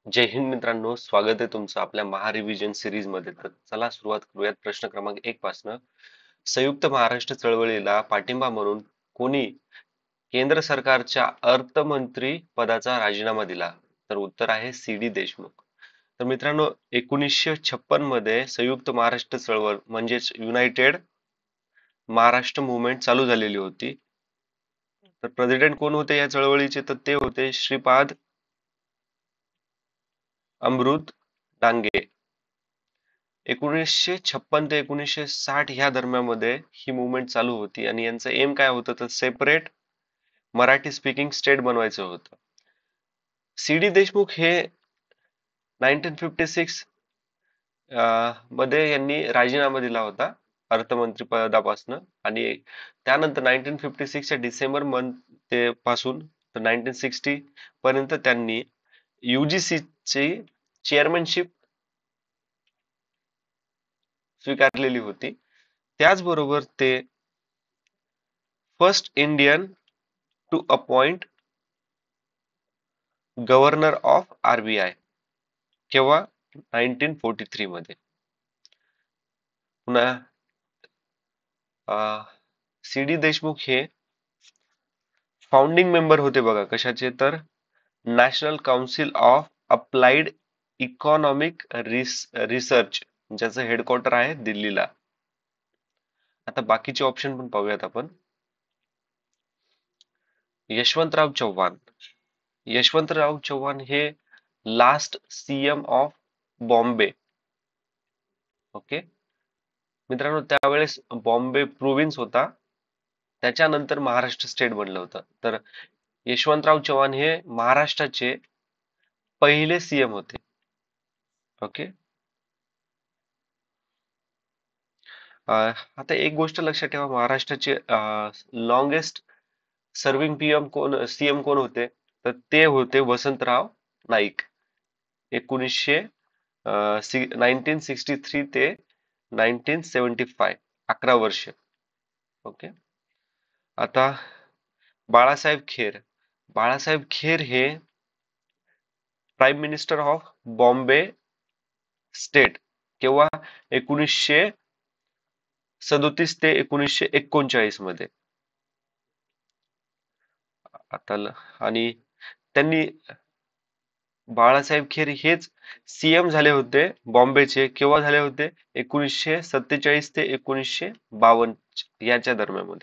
जय हिंद मित्रांनो, स्वागत आहे तुमचं आपल्या महारिव्हिजन सिरीज मध्ये. तर चला सुरुवात करूयात प्रश्न क्रमांक 1 पासनं. संयुक्त महाराष्ट्र चळवळीला पाठिंबा म्हणून कोणी केंद्र सरकारच्या अर्थमंत्री पदाचा राजीनामा दिला? तर उत्तर आहे सी डी देशमुख. तर मित्रांनो, 1956 मध्ये संयुक्त महाराष्ट्र चळवळ म्हणजेच युनायटेड महाराष्ट्र मुवमेंट चालू झालेली होती. तर प्रेसिडेंट कोण होते या चळवळीचे? तर ते होते श्रीपाद अमृत डांगे. 1956 ते 1960 ह्या दरम्यानमध्ये ही मुवमेंट चालू होती आणि यांचं एम काय होतं? तर सेपरेट मराठी स्पीकिंग स्टेट बनवायचं होतं. सी डी देशमुख हे 1956 मध्ये यांनी राजीनामा दिला होता अर्थमंत्री पदापासून आणि त्यानंतर 1956 च्या डिसेंबर मंथ ते पासून तर 1960 पर्यंत त्यांनी UGC ची चेअरमनशिप स्वीकारलेली होती. त्याचबरोबर ते first Indian to appoint governor of RBI केव्हा? 1943 मध्ये. पुन्हा सी डी देशमुख हे फाउंडिंग मेंबर होते बघा, कशाचे? तर national council of applied economic research, ज्याचं हेडक्वार्टर आहे दिल्लीला. आता बाकीचे ऑप्शन पण पाहूयात आपण. यशवंतराव चव्हाण. यशवंतराव चव्हाण हे last CM of Bombay. Okay मित्रांनो, त्यावेळेस बॉम्बे प्रोव्हिन्स होता, त्याच्यानंतर महाराष्ट्र स्टेट बनलं होतं. तर यशवंतराव चव्हाण हे महाराष्ट्राचे पहिले CM होते. ओके. आता एक गोष्ट लक्षात ठेवा, महाराष्ट्राचे लॉंगेस्ट सर्विंग CM कोण होते? तर ते होते वसंतराव नाईक. 1963 ते 1975, 11 वर्ष. ओके. आता बाळासाहेब खेर. बाळासाहेब खेर हे prime minister of Bombay state केव्हा? 1937 ते 1939 मध्ये. आता आणि त्यांनी बाळासाहेब खेर हेच CM झाले होते बॉम्बेचे. केव्हा झाले होते? 1947 ते 1952 याच्या दरम्यान.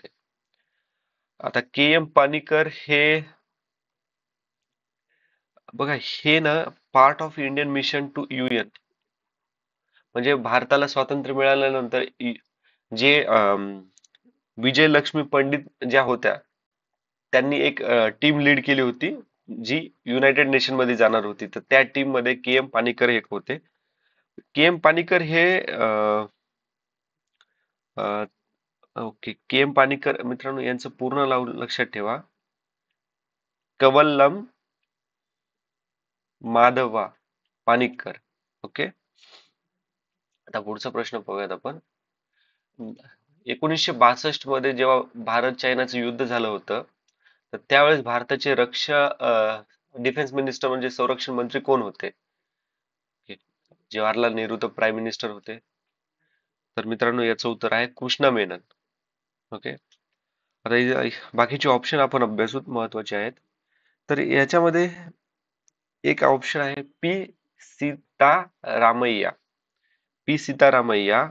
आता KM पानिकर हे बघा, हे ना part of Indian mission to UN, म्हणजे भारताला स्वातंत्र्य मिळाल्यानंतर जे विजयलक्ष्मी पंडित ज्या होत्या, त्यांनी एक टीम लीड केली होती जी युनायटेड नेशन मध्ये जाणार होती. तर त्या टीम मध्ये KM पानिकर एक होते. KM पानिकर हे ओके, KM पानिकर मित्रांनो, यांचं पूर्ण नाव लक्षात ठेवा, कवल्लम माधवा पानिक्कर. ओके. आता पुढचा प्रश्न पाहूयात आपण. 1962 मध्ये जेव्हा भारत चायनाचं युद्ध झालं होतं, तर त्यावेळेस भारताचे डिफेन्स मिनिस्टर म्हणजे संरक्षण मंत्री कोण होते? जवाहरलाल नेहरू तर प्राईम मिनिस्टर होते. तर मित्रांनो, याचं उत्तर आहे कृष्णा मेनन. ओके. आता बाकीचे ऑप्शन आपण अभ्यासूत, महत्वाचे आहेत. तर याच्यामध्ये एक ऑप्शन आहे सीतारामय्या. सीतारामय्या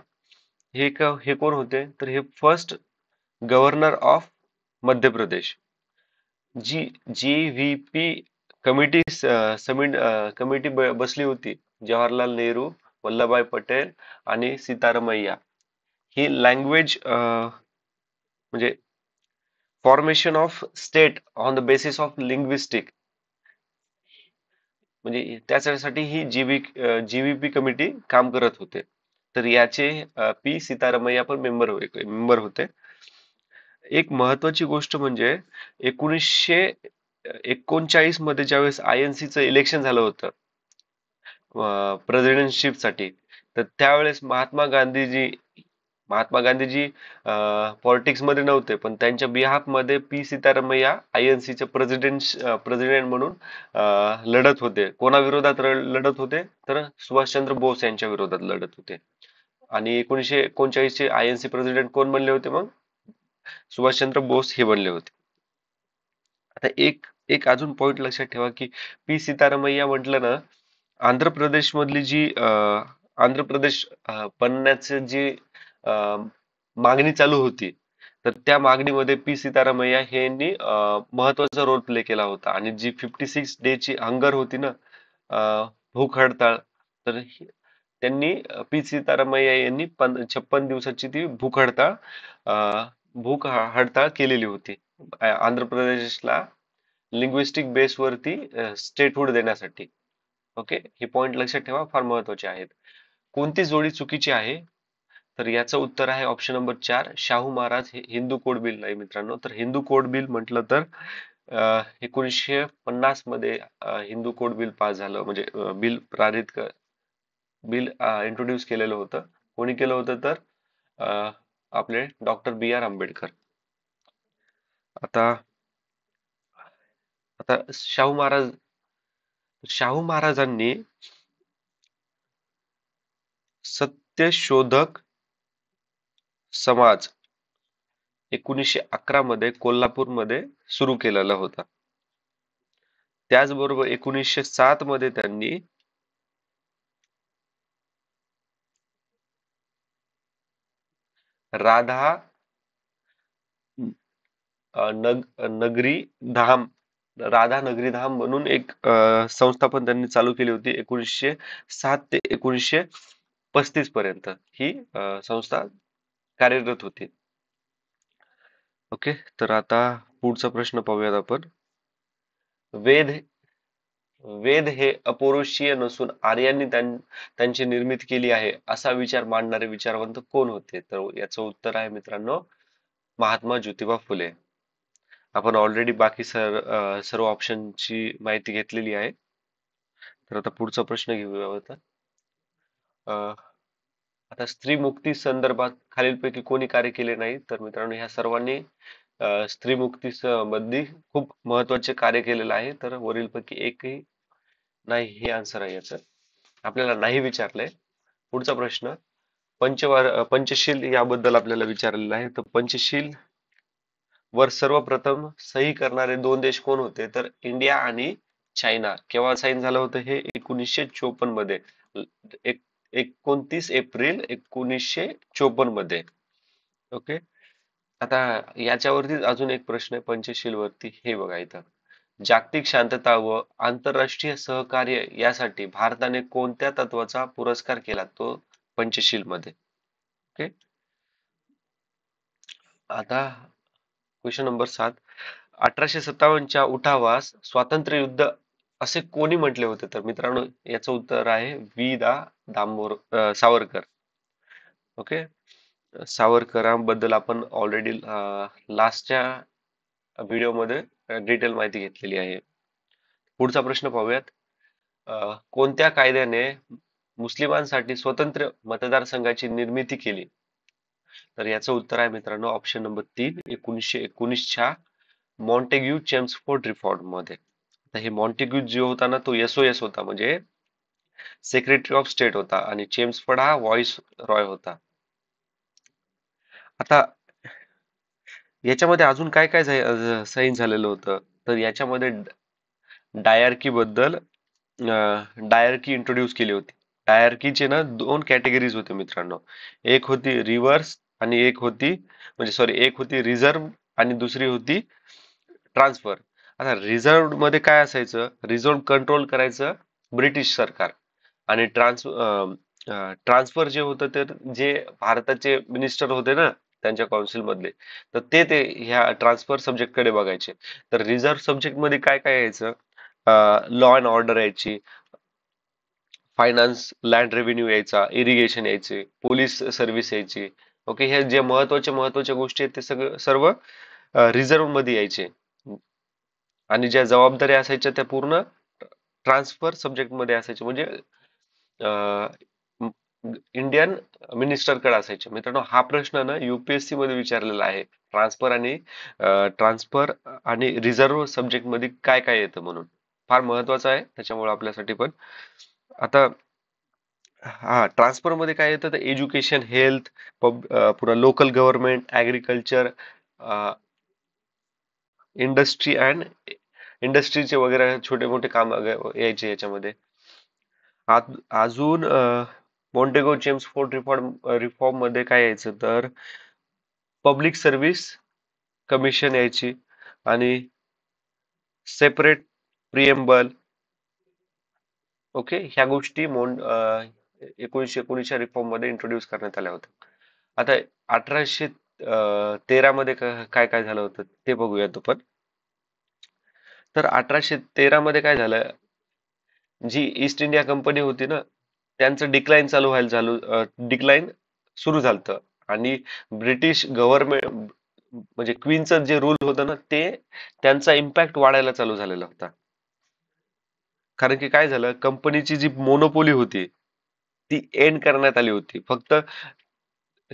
हे कोण होते? तर हे first governor of Madhya Pradesh. GVP committee committee बसली होती, जवाहरलाल नेहरू, वल्लभभाई पटेल आणि सीतारामय्या. ही लँग्वेज म्हणजे formation of state on the basis of linguistic, म्हणजे त्यासाठी ही GVP कमिटी काम करत होते. तर याचे सीतारामय्या पण मेंबर होते. एक महत्वाची गोष्ट म्हणजे 1939 मध्ये ज्यावेळेस INC चं इलेक्शन झालं होतं प्रेसिडेंटशिप साठी, तर त्यावेळेस महात्मा गांधीजी महात्मा गांधीजी पॉलिटिक्स मध्ये नव्हते, पण त्यांच्या बिहाफ मध्ये पी सीतारामय्या आयएनसीचे प्रेसिडेंट म्हणून लढत होते. कोणाविरोधात लढत होते? तर सुभाषचंद्र बोस यांच्या विरोधात लढत होते. आणि 1939 चे आयएनसी प्रेसिडेंट कोण बनले होते मग? सुभाषचंद्र बोस हे बनले होते. आता एक एक अजून पॉइंट लक्षात ठेवा की पी सीतारामय्या म्हटलं ना, आंध्र प्रदेश मधली जी आंध्र प्रदेश बनण्याची जी मागणी चालू होती, तर त्या मागणीमध्ये पी सीतारामय्या यांनी महत्वाचा रोल प्ले केला होता. आणि जी 56 डे ची हंगर होती ना, भूक हडताळ, तर त्यांनी पी सीतारामय्या यांनी 56 दिवसाची ती भूक हडताळ केलेली होती आंध्र प्रदेशला लिंग्विस्टिक बेसवरती स्टेटहुड देण्यासाठी. ओके, हे पॉइंट लक्षात ठेवा, फार महत्वाचे आहेत. कोणती जोडी चुकीची आहे? तर याचं उत्तर आहे ऑप्शन नंबर 4, शाहू महाराज हे हिंदू कोड बिल नाही मित्रांनो. तर हिंदू कोड बिल म्हटलं तर 1950 मध्ये हिंदू कोड बिल पास झालं, म्हणजे बिल इंट्रोड्यूस केलेलं होतं. कोणी केलं होतं? तर आपले डॉक्टर बी आर आंबेडकर. आता आता शाहू महाराजांनी सत्यशोधक समाज 1911 मध्ये कोल्हापूर मध्ये सुरू केलेला होता. त्याचबरोबर 1907 मध्ये त्यांनी राधा नगरी धाम राधा नगरी धाम म्हणून एक संस्था पण त्यांनी चालू केली होती. 1907 ते 1935 पर्यंत ही संस्था कार्यरत होती. ओके, तर आता पुढचा प्रश्न पाहूयात आपण. वेद वेद हे अपौरुषीय नसून आर्यांनी त्यांची निर्मिती केली आहे असा विचार मांडणारे विचारवंत कोण होते? तर याचं उत्तर आहे मित्रांनो, महात्मा ज्योतिबा फुले. आपण ऑलरेडी बाकी सर्व ऑप्शनची माहिती घेतलेली आहे. तर आता पुढचा प्रश्न घेऊया होता. आता स्त्री मुक्ती संदर्भात खालीलपैकी कोणी कार्य केले नाही? तर मित्रांनो, ह्या सर्वांनी स्त्री मुक्ती संबंधी खूप महत्वाचे कार्य केलेलं आहे. तर वरीलपैकी एकही नाही हे आन्सर आहे याचं. आपल्याला नाही विचारलंय. पुढचा प्रश्न, पंचशील याबद्दल आपल्याला विचारलेलं आहे. तर पंचशील वर सर्वप्रथम सही करणारे दोन देश कोण होते? तर इंडिया आणि चायना. केव्हा साईन झालं होतं हे? 1954 मध्ये. 29 एप्रिल 1954 मध्ये. ओके, आता याच्यावरती अजून एक प्रश्न आहे पंचशील वरती, हे बघा इथं. जागतिक शांतता व आंतरराष्ट्रीय सहकार्य यासाठी भारताने कोणत्या तत्वाचा पुरस्कार केला? तो पंचशील मध्ये. ओके, आता क्वेश्चन नंबर 7. 1857च्या उठावास स्वातंत्र्य युद्ध असे कोणी म्हटले होते? तर मित्रांनो, याचं उत्तर आहे सावरकर. ओके, सावरकरांबद्दल आपण ऑलरेडी लास्टच्या व्हिडिओमध्ये डिटेल माहिती घेतलेली आहे. पुढचा प्रश्न पाहूयात. कोणत्या कायद्याने मुस्लिमांसाठी स्वतंत्र मतदारसंघाची निर्मिती केली? तर याचं उत्तर आहे मित्रांनो ऑप्शन नंबर 3, 1919च्या मॉन्टेग्यू चेम्सफोर्ड रिफॉर्म मध्ये. आता हे मॉन्टेग्यू जो होता ना, तो एसओएस होता, म्हणजे सेक्रेटरी ऑफ स्टेट होता, आणि चेम्सफोर्ड हा व्हॉइस रॉय होता. आता याच्यामध्ये अजून काय काय साईन झालेलं होतं? तर याच्यामध्ये डायarchy बद्दल डायarchy इंट्रोड्यूस केली होती. डायarchyचे ना दोन कॅटेगरीज होते मित्रांनो. एक होती रिव्हर्स आणि एक होती, म्हणजे सॉरी, एक होती रिझर्व आणि दुसरी होती ट्रान्सफर. आता रिझर्व मध्ये काय असायचं? रिझर्व कंट्रोल करायचं ब्रिटिश सरकार. आणि ट्रान्सफर जे होतं, तर जे भारताचे मिनिस्टर होते ना त्यांच्या काउन्सिल मधले, तर ते ह्या ट्रान्सफर सब्जेक्ट कडे बघायचे. तर रिझर्व सब्जेक्ट मध्ये काय काय यायचं? लॉ अँड ऑर्डर यायची, फायनान्स, लँड रेव्हेन्यू यायचा, इरिगेशन यायचे, पोलीस सर्व्हिस यायची. ओके, ह्या जे महत्वाच्या गोष्टी आहेत ते सर्व रिझर्व मध्ये यायचे. आणि ज्या जबाबदाऱ्या असायच्या त्या पूर्ण ट्रान्सफर सब्जेक्ट मध्ये असायच्या. म्हणजे इंडियन मिनिस्टरकडे असायचे. मित्रांनो, हा प्रश्न ना UPSC मध्ये विचारलेला आहे. ट्रान्सफर आणि रिझर्व्ह सब्जेक्ट मध्ये काय काय येतं म्हणून. फार महत्वाचं आहे त्याच्यामुळे आपल्यासाठी पण. आता हा, ट्रान्सफर मध्ये काय येतं तर एज्युकेशन, हेल्थ, पुन्हा local government, agriculture, industry and इंडस्ट्रीचे वगैरे छोटे मोठे काम यायचे याच्यामध्ये. अजून मॉन्टेगो चेम्सफोर्ड रिफॉर्म मध्ये काय यायचं तर पब्लिक सर्व्हिस कमिशन यायची, आणि सेपरेट प्रिएम्बल. ओके, ह्या गोष्टी 1919च्या रिफॉर्म मध्ये इंट्रोड्यूस करण्यात आल्या होत्या. आता 1813 मध्ये काय काय झालं होतं ते बघूयात आपण. तर 1813 मध्ये काय झालं, जी ईस्ट इंडिया कंपनी होती ना, त्यांचं डिक्लाईन डिक्लाईन सुरू झालं, आणि ब्रिटिश गव्हर्नमेंट म्हणजे क्वीनचं जे रूल होतं ना, ते त्यांचा इम्पॅक्ट वाढायला चालू झालेला होता. कारण की काय झालं, कंपनीची जी मोनोपोली होती ती एंड करण्यात आली होती. फक्त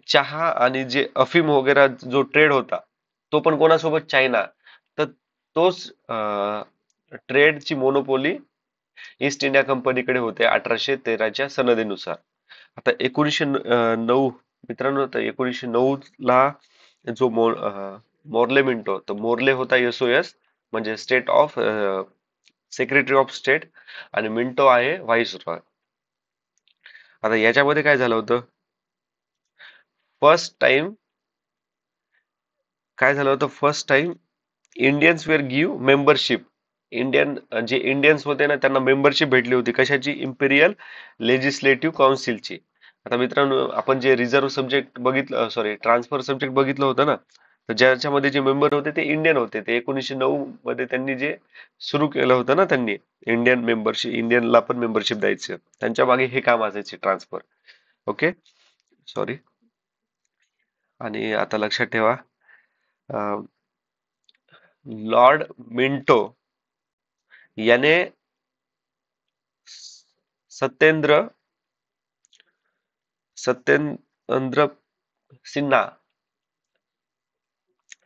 चहा आणि जे अफीम वगैरे जो ट्रेड होता, तो पण कोणासोबत, चायना. तर तोच ट्रेडची मोनोपोली ईस्ट इंडिया कंपनीकडे होते 1813च्या सनदीनुसार. आता 1909, मित्रांनो, तर 1909 ला जो मोर्ले मिंटो, तर मोर्ले होता SOS म्हणजे state of secretary of state, आणि मिंटो आहे व्हाईस रॉय. आता याच्यामध्ये काय झालं होतं, फर्स्ट टाइम काय झालं होतं first time Indians were give membership. जे इंडियन्स होते ना, त्यांना मेंबरशिप भेटली होती. कशाची? इम्पेरियल लेजिस्लेटिव्ह काउन्सिलची. आता मित्रांनो, आपण जे रिझर्व्ह सब्जेक्ट बघितलं, सॉरी, ट्रान्सफर सब्जेक्ट बघितलं होतं ना, तर ज्याच्यामध्ये जे मेंबर होते ते इंडियन होते. ते 1909 मध्ये त्यांनी जे सुरू केलं होतं ना, त्यांनी इंडियनला पण मेंबरशिप द्यायचं, त्यांच्या मागे हे काम असायचे, ट्रान्सफर. Okay, sorry. आणि आता लक्षात ठेवा, लॉर्ड मिंटो याने सत्येंद्र सत्येंद्र सिन्हा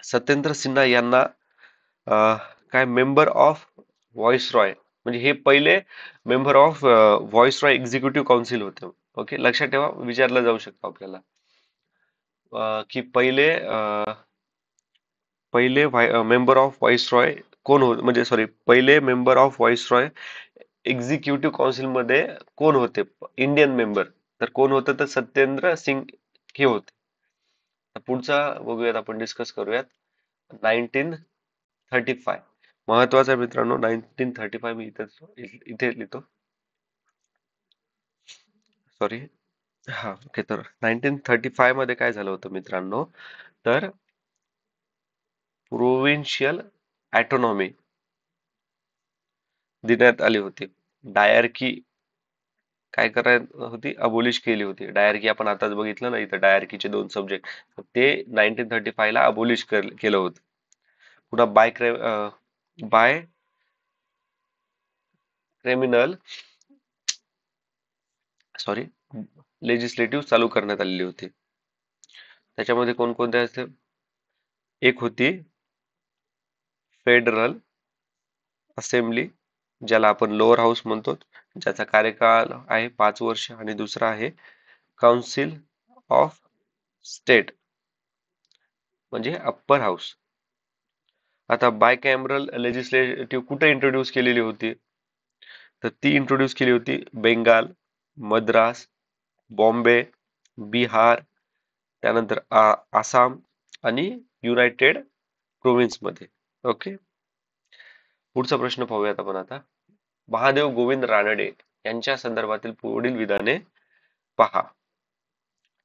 सत्येंद्र सिन्हा यांना काय मेंबर ऑफ व्हॉइस रॉय, म्हणजे हे पहिले member of voice Roy executive council होते. ओके, लक्षात ठेवा, विचारलं जाऊ शकतो आपल्याला की पहिले मेंबर ऑफ व्हॉइस रॉय कोण होते, म्हणजे सॉरी, पहिले member of voice Roy executive council मध्ये कोण होते इंडियन मेंबर, तर कोण होतं तर सत्येंद्र सिंग हे होते. पुढचा बघूयात, आपण डिस्कस करूयात 1935. महत्वाचा आहे मित्रांनो, 1935 मी इथे लिहितो, सॉरी. हा, ओके. तर 1935 मध्ये काय झालं होतं मित्रांनो, तर प्रोव्हिन्शियल ऑटोनॉमी देण्यात आली होती. डायरकी काय करायला होती, अबोलिश केली होती. डायरकी आपण आताच बघितलं ना, इथं डायरकीचे 2 सब्जेक्ट, ते 1935 ला अबोलिश केलं होतं. पुन्हा बाय क्रिमिनल, सॉरी, लेजिस्लेटिव्ह चालू करण्यात आलेली होती. त्याच्यामध्ये कोणकोणते असते, एक होती फेडरल असेंब्ली, ज्याला आपण लोअर हाऊस म्हणतो, ज्याचा कार्यकाळ आहे 5 वर्ष, आणि दुसरा आहे काउन्सिल ऑफ स्टेट, म्हणजे अप्पर हाऊस. आता बायकॅमरल लेजिस्लेटिव्ह कुठे इंट्रोड्यूस केलेली होती, तर ती इंट्रोड्यूस केली होती बेंगाल, मद्रास, बॉम्बे, बिहार, त्यानंतर आसाम आणि युनायटेड प्रोव्हिन्स मध्ये. ओके, पुढचा प्रश्न पाहूयात आपण आता. महादेव गोविंद रानडे यांच्या संदर्भातील पुढील विधाने पहा.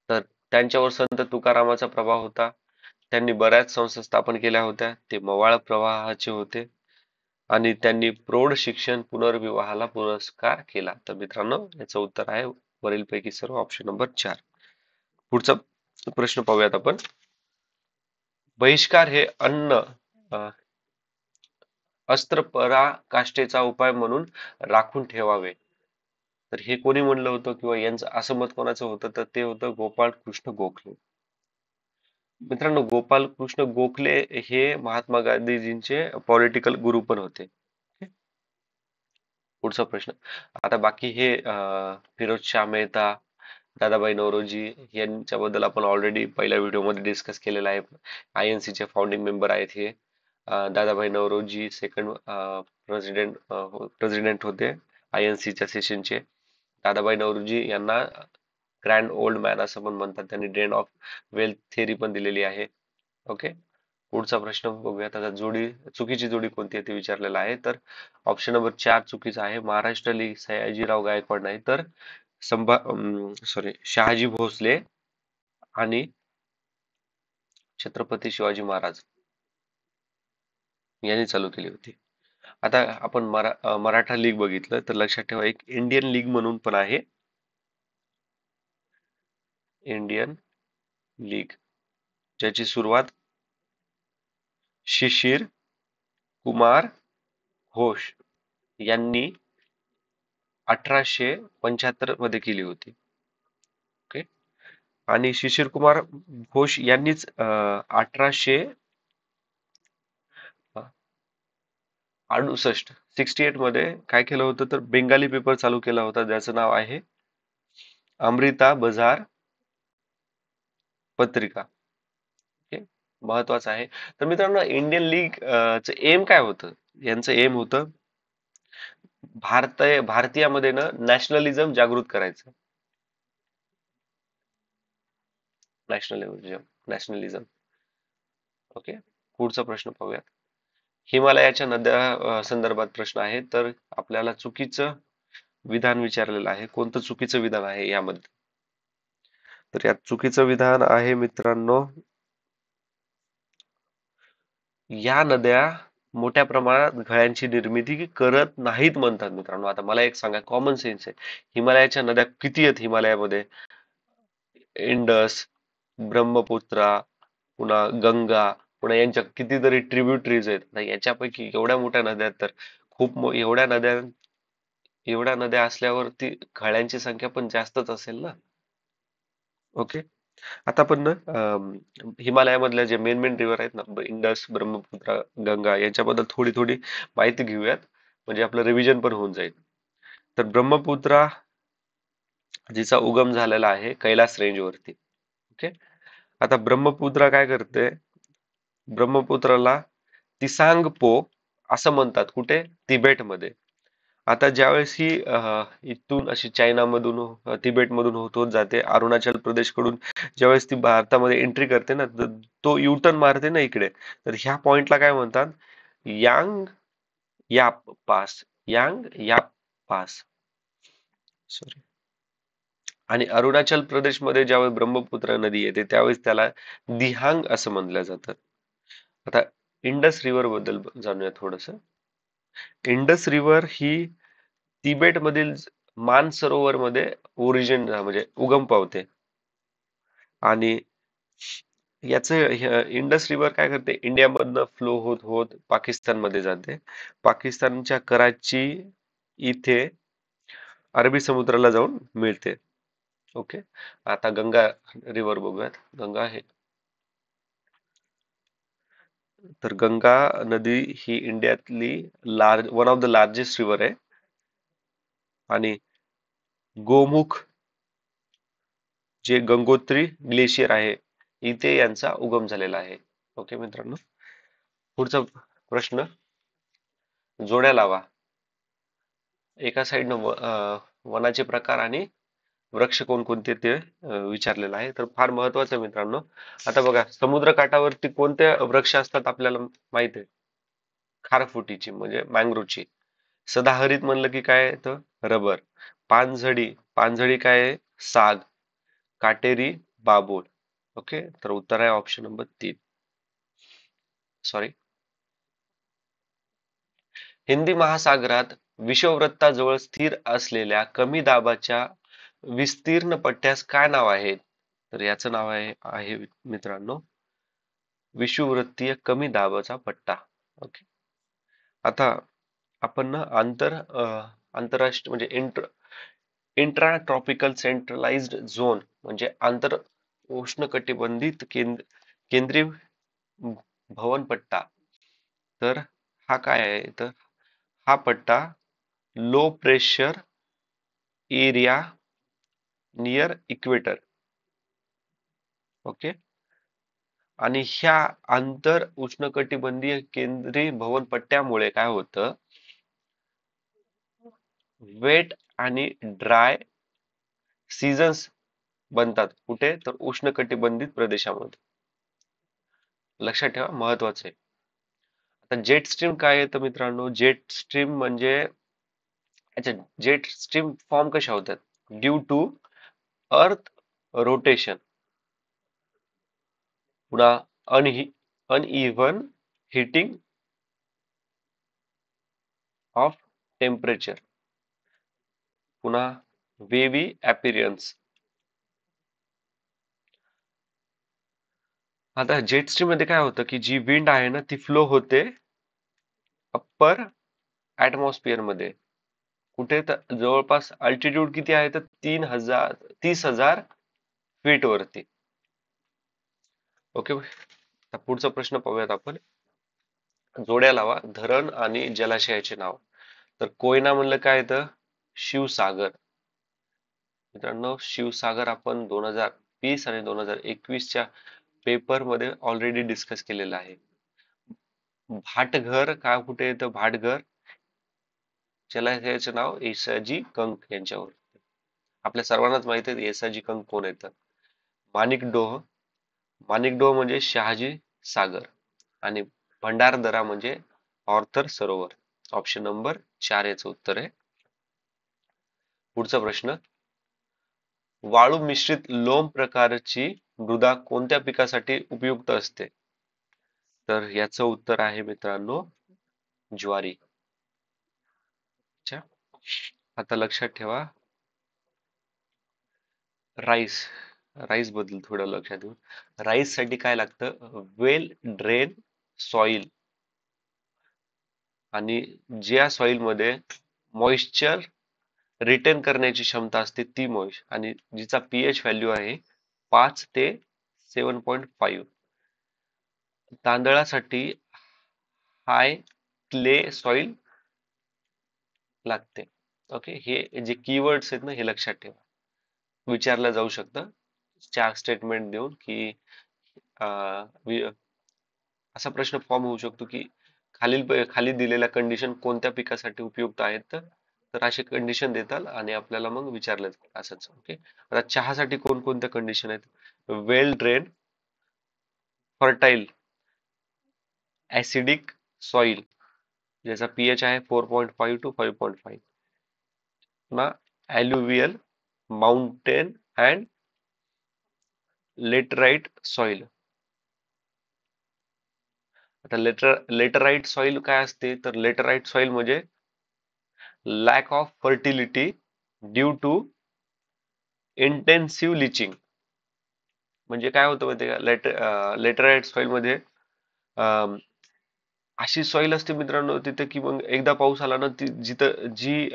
तर त्यांच्यावर संत तुकारामाचा प्रभाव होता. त्यांनी बऱ्याच संस्था स्थापन केल्या होत्या. ते मवाळ प्रवाहाचे होते, आणि त्यांनी प्रौढ शिक्षण पुनर्विवाहाला पुरस्कार केला. तर मित्रांनो, याचं उत्तर आहे वरीलपैकी सर्व, ऑप्शन नंबर 4. पुढचा प्रश्न पाहूयात आपण. बहिष्कार हे अ, अस्त्र पराकाष्ठेचा उपाय म्हणून राखून ठेवावे. तर हे कोणी म्हणलं होतं किंवा यांचं असं मत कोणाचं होतं, तर ते होतं गोपाळ कृष्ण गोखले. मित्रांनो, गोपाल कृष्ण गोखले हे महात्मा गांधीजींचे पॉलिटिकल गुरु पण होते. पुढचा प्रश्न. आता बाकी हे फिरोज शाह मेहता, दादाभाई नौरोजी यांच्याबद्दल आपण ऑलरेडी पहिल्या व्हिडिओमध्ये डिस्कस केलेलं आहे. INC चे फाउंडिंग मेंबर आहेत हे. दादाभाई नौरोजी सेकंड प्रेसिडेंट होते INC च्या सेशनचे. दादाभाई नौरोजी यांना ग्रँड ओल्ड मॅन असं पण म्हणतात. त्यांनी ड्रेन ऑफ वेल्थ थेअरी पण दिलेली आहे. ओके. पुढचा प्रश्न बघूयात. आता चुकीची जोडी कोणती आहे ते विचारलेलं आहे. तर ऑप्शन नंबर 4 चुकीचा आहे. महाराष्ट्र लीग सयाजीराव गायकवाड नाही तर शहाजी भोसले आणि छत्रपती शिवाजी महाराज यांनी चालू केली होती. आता आपण मराठा लीग बघितलं तर लक्षात ठेवा, एक इंडियन लीग म्हणून पण आहे. इंडियन लीग ज्याची सुरुवात शिशिर कुमार घोष यांनी 1875 मध्ये केली होती. ओके. आणि शिशिर कुमार घोष यांनीच 1868 मध्ये काय केलं होतं, तर बेंगाली पेपर चालू केला होता ज्याचं नाव आहे अमृता बझार पत्रिका. ओके. महत्वाचं आहे. तर मित्रांनो, इंडियन लीग चं एम काय होतं? यांचं एम होतं भारतीयामध्ये ना नॅशनलिझम जागृत करायचं. नॅशनलिझम. ओके. पुढचा प्रश्न पाहूयात. हिमालयाच्या नद्या संदर्भात प्रश्न आहे. तर आपल्याला चुकीचं विधान विचारलेलं आहे. कोणतं चुकीचं विधान आहे यामध्ये? तर यात चुकीचं विधान आहे मित्रांनो, या नद्या मोठ्या प्रमाणात गळ्यांची निर्मिती करत नाहीत म्हणतात मित्रांनो. आता मला एक सांगा, कॉमन सेन्स आहे, हिमालयाच्या नद्या किती आहेत हिमालयामध्ये? इंडस, ब्रह्मपुत्रा, पुन्हा गंगा, पुन्हा यांच्या कितीतरी ट्रिब्युटरीज आहेत ना. याच्यापैकी एवढ्या मोठ्या नद्या आहेत, तर एवढ्या नद्या असल्यावरती खळ्यांची संख्या पण जास्तच असेल ना. ओके. आता आपण ना हिमालयामधल्या जे मेन मेन रिव्हर आहेत ना, इंडस, ब्रह्मपुत्रा, गंगा, यांच्याबद्दल थोडी थोडी माहिती घेऊयात, म्हणजे आपलं रिव्हिजन पण होऊन जाईल. तर ब्रह्मपुत्रा जिचा उगम झालेला आहे कैलास रेंज वरती. ओके. आता ब्रह्मपुत्रा काय करते, ब्रह्मपुत्राला तिसांग पो असं म्हणतात. कुठे? तिबेटमध्ये. आता ज्यावेळेस ही इथून अशी चायनामधून तिबेटमधून होत होत जाते अरुणाचल प्रदेशकडून, ज्यावेळेस ती भारतामध्ये एंट्री करते ना, तो युटर्न मारते ना इकडे, तर ह्या पॉइंटला काय म्हणतात? यांग याप पास. यांग याप पास. सॉरी. आणि अरुणाचल प्रदेशमध्ये ज्यावेळेस ब्रह्मपुत्रा नदी येते त्यावेळेस त्याला दिहांग असं म्हणलं जातं. आता इंडस रिव्हर बद्दल जाणूया थोडस. इंडस रिव्हर ही तिबेटमधील मानसरोवर मध्ये ओरिजिन म्हणजे उगम पावते. आणि इंडस रिव्हर काय करते, इंडियामधनं फ्लो होत होत पाकिस्तानमध्ये जाते. पाकिस्तानच्या कराची इथे अरबी समुद्राला जाऊन मिळते. ओके. आता गंगा रिव्हर बघूयात. तर गंगा नदी ही इंडियातली one of the largest river आहे. आणि गोमुख जे गंगोत्री ग्लेशियर आहे इथे यांचा उगम झालेला आहे. ओके मित्रांनो. पुढचा प्रश्न, जोड्या लावा. एका साईडनं वनाचे प्रकार आणि वृक्ष कोणकोणते ते विचारलेलं आहे. तर फार महत्वाचं आहे मित्रांनो. आता बघा, समुद्र काठावरती कोणते वृक्ष असतात आपल्याला माहित आहे? खारफुटीची म्हणजे मँग्रोवची. सदाहरित म्हणलं की काय आहे? तर रबर. पानझडी काय आहे? साग. काटेरी बाभूळ. ओके. तर उत्तर आहे ऑप्शन नंबर 3. सॉरी. हिंदी महासागरात विषुववृत्ताजवळ स्थिर असलेल्या कमी दाबाच्या विस्तीर्ण पट्ट्यास काय नाव आहे? तर याचं नाव आहे मित्रांनो विषुववृत्तीय कमी दाबाचा पट्टा. ओके. आता आपण ना आंतरराष्ट्रीय म्हणजे इंट्रा ट्रॉपिकल सेंट्रलाइज्ड झोन म्हणजे आंतर उष्णकटिबंधित केंद्रीय भवनपट्टा. तर हा काय आहे, तर हा पट्टा low pressure area near equator. Okay. आणि ह्या आंतर उष्णकटिबंधीय केंद्रीय भवनपट्ट्यामुळे काय होतं, वेट आणि ड्राय सीझन्स बनतात. कुठे, तर उष्णकटिबंधित प्रदेशामध्ये. लक्षात ठेवा, महत्वाचं आहे. आता जेट स्ट्रीम काय आहे तर मित्रांनो, जेट स्ट्रीम म्हणजे, अच्छा, जेट स्ट्रीम फॉर्म कशा होतात, ड्यू टू अर्थ रोटेशन, पुन्हा अनइव्हन हिटिंग ऑफ टेम्परेचर, पुन्हा वेवी अपीरियन्स. आता जेट स्ट्रीम मध्ये काय होतं की जी विंड आहे ना ती फ्लो होते अप्पर ऍटमॉस्फिअर मध्ये. कुठे, तर जवळपास अल्टिट्यूड किती आहे तर 30,000 फीट वरती. ओके. पुढचा प्रश्न पाहूयात आपण. जोड्या लावा धरण आणि जलाशयाचे नाव. तर कोयना म्हणलं काय तर शिवसागर. मित्रांनो, शिवसागर आपण 2020 आणि 2021च्या पेपर मध्ये ऑलरेडी डिस्कस केलेलं आहे. भाटघर काय, कुठे येतं भाटघर, जलाशयाचे नाव येसाजी कंक यांच्यावर. आपल्या सर्वांनाच माहिती आहे येसाजी कंक कोण येतं. माणिकडोह, माणिकडोह म्हणजे शहाजी सागर. आणि भंडारदरा म्हणजे ऑर्थर सरोवर. ऑप्शन नंबर 4 याचं उत्तर आहे. पुढचा प्रश्न, वाळू मिश्रित लोम प्रकारची मृदा कोणत्या पिकासाठी उपयुक्त असते. तर याचं उत्तर आहे मित्रांनो ज्वारी. अच्छा. आता लक्षात ठेवा, राईस, राईस बद्दल थोडं लक्षात घेऊ. राईस साठी काय लागतं, वेल ड्रेन सॉइल. आणि ज्या सॉइल मध्ये मॉइश्चर रिटेन करण्याची क्षमता असते ती मॉइश्चर, आणि जिचा पीएच व्हॅल्यू आहे 5 ते 7.5. तांदळासाठी हाय क्ले सॉइल लागते. ओके. हे जे कीवर्ड्स आहेत ना हे लक्षात ठेवा, विचारलं जाऊ शकतं 4 स्टेटमेंट देऊन की असा प्रश्न फॉर्म होऊ शकतो की खाली दिलेल्या कंडिशन कोणत्या पिकासाठी उपयुक्त आहेत, तर अशी कंडिशन देतात आणि आपल्याला मग विचारलं जातं असंच. ओके. आता चहासाठी कोणकोणत्या कंडिशन आहेत, well drain, fertile, acidic soil ज्याचा पीएच आहे 4.5 to 5.5, पुन्हा alluvial, mountain and laterite soil. आता लेटराइट सॉइल काय असते, तर लेटराइट सॉइल म्हणजे lack of fertility due to intensive leaching. म्हणजे काय होतं माहिती का, लेटराइट सॉइल मध्ये अं, अशी सॉइल असते मित्रांनो तिथे की मग एकदा पाऊस आला ना ती जिथं जी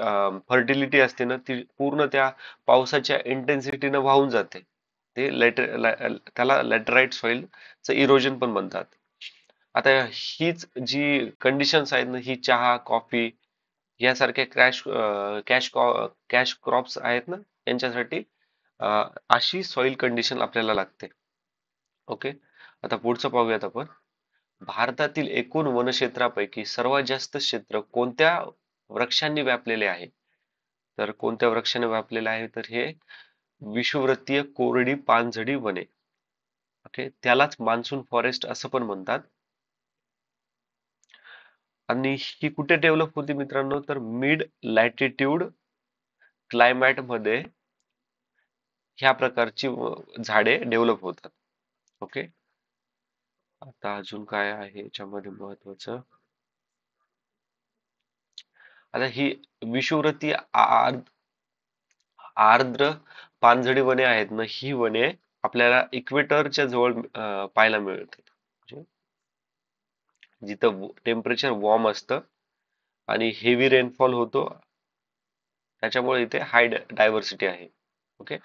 फर्टिलिटी असते ना ती पूर्ण त्या पावसाच्या इंटेन्सिटीनं वाहून जाते. ते त्याला लॅटराइट सॉइलचं इरोजन पण म्हणतात. आता हीच जी कंडिशन्स आहेत ना, ही चहा, कॉफी यासारख्या कॅश क्रॉप्स आहेत ना यांच्यासाठी अशी सॉइल कंडिशन आपल्याला लागते. ओके. आता पुढचं पाहूयात आपण. भारतातील एकूण वनक्षेत्रापैकी सर्वात जास्त क्षेत्र कोणत्या वृक्षांनी व्यापलेले आहे. तर कोणत्या वृक्षाने व्यापलेले आहे, तर हे विषुववृत्तीय कोरडी पानझडी वने. ओके. त्यालाच मान्सून फॉरेस्ट असं पण म्हणतात. आणि ही कुठे डेव्हलप होती मित्रांनो, तर मिड लॅटिट्यूड क्लायमॅट मध्ये ह्या प्रकारची झाडे डेव्हलप होतात. ओके. आता अजून काय आहे याच्यामध्ये महत्वाचं, आता ही विषुववृत्तीय आर्द्र पानझडी वने आहेत ना, ही वने आपल्याला इक्वेटरच्या जवळ पाहायला मिळतात. म्हणजे जिथं टेम्परेचर वॉर्म असतं आणि हेवी रेनफॉल होतो त्याच्यामुळे इथे हाय डायव्हर्सिटी आहे. ओके,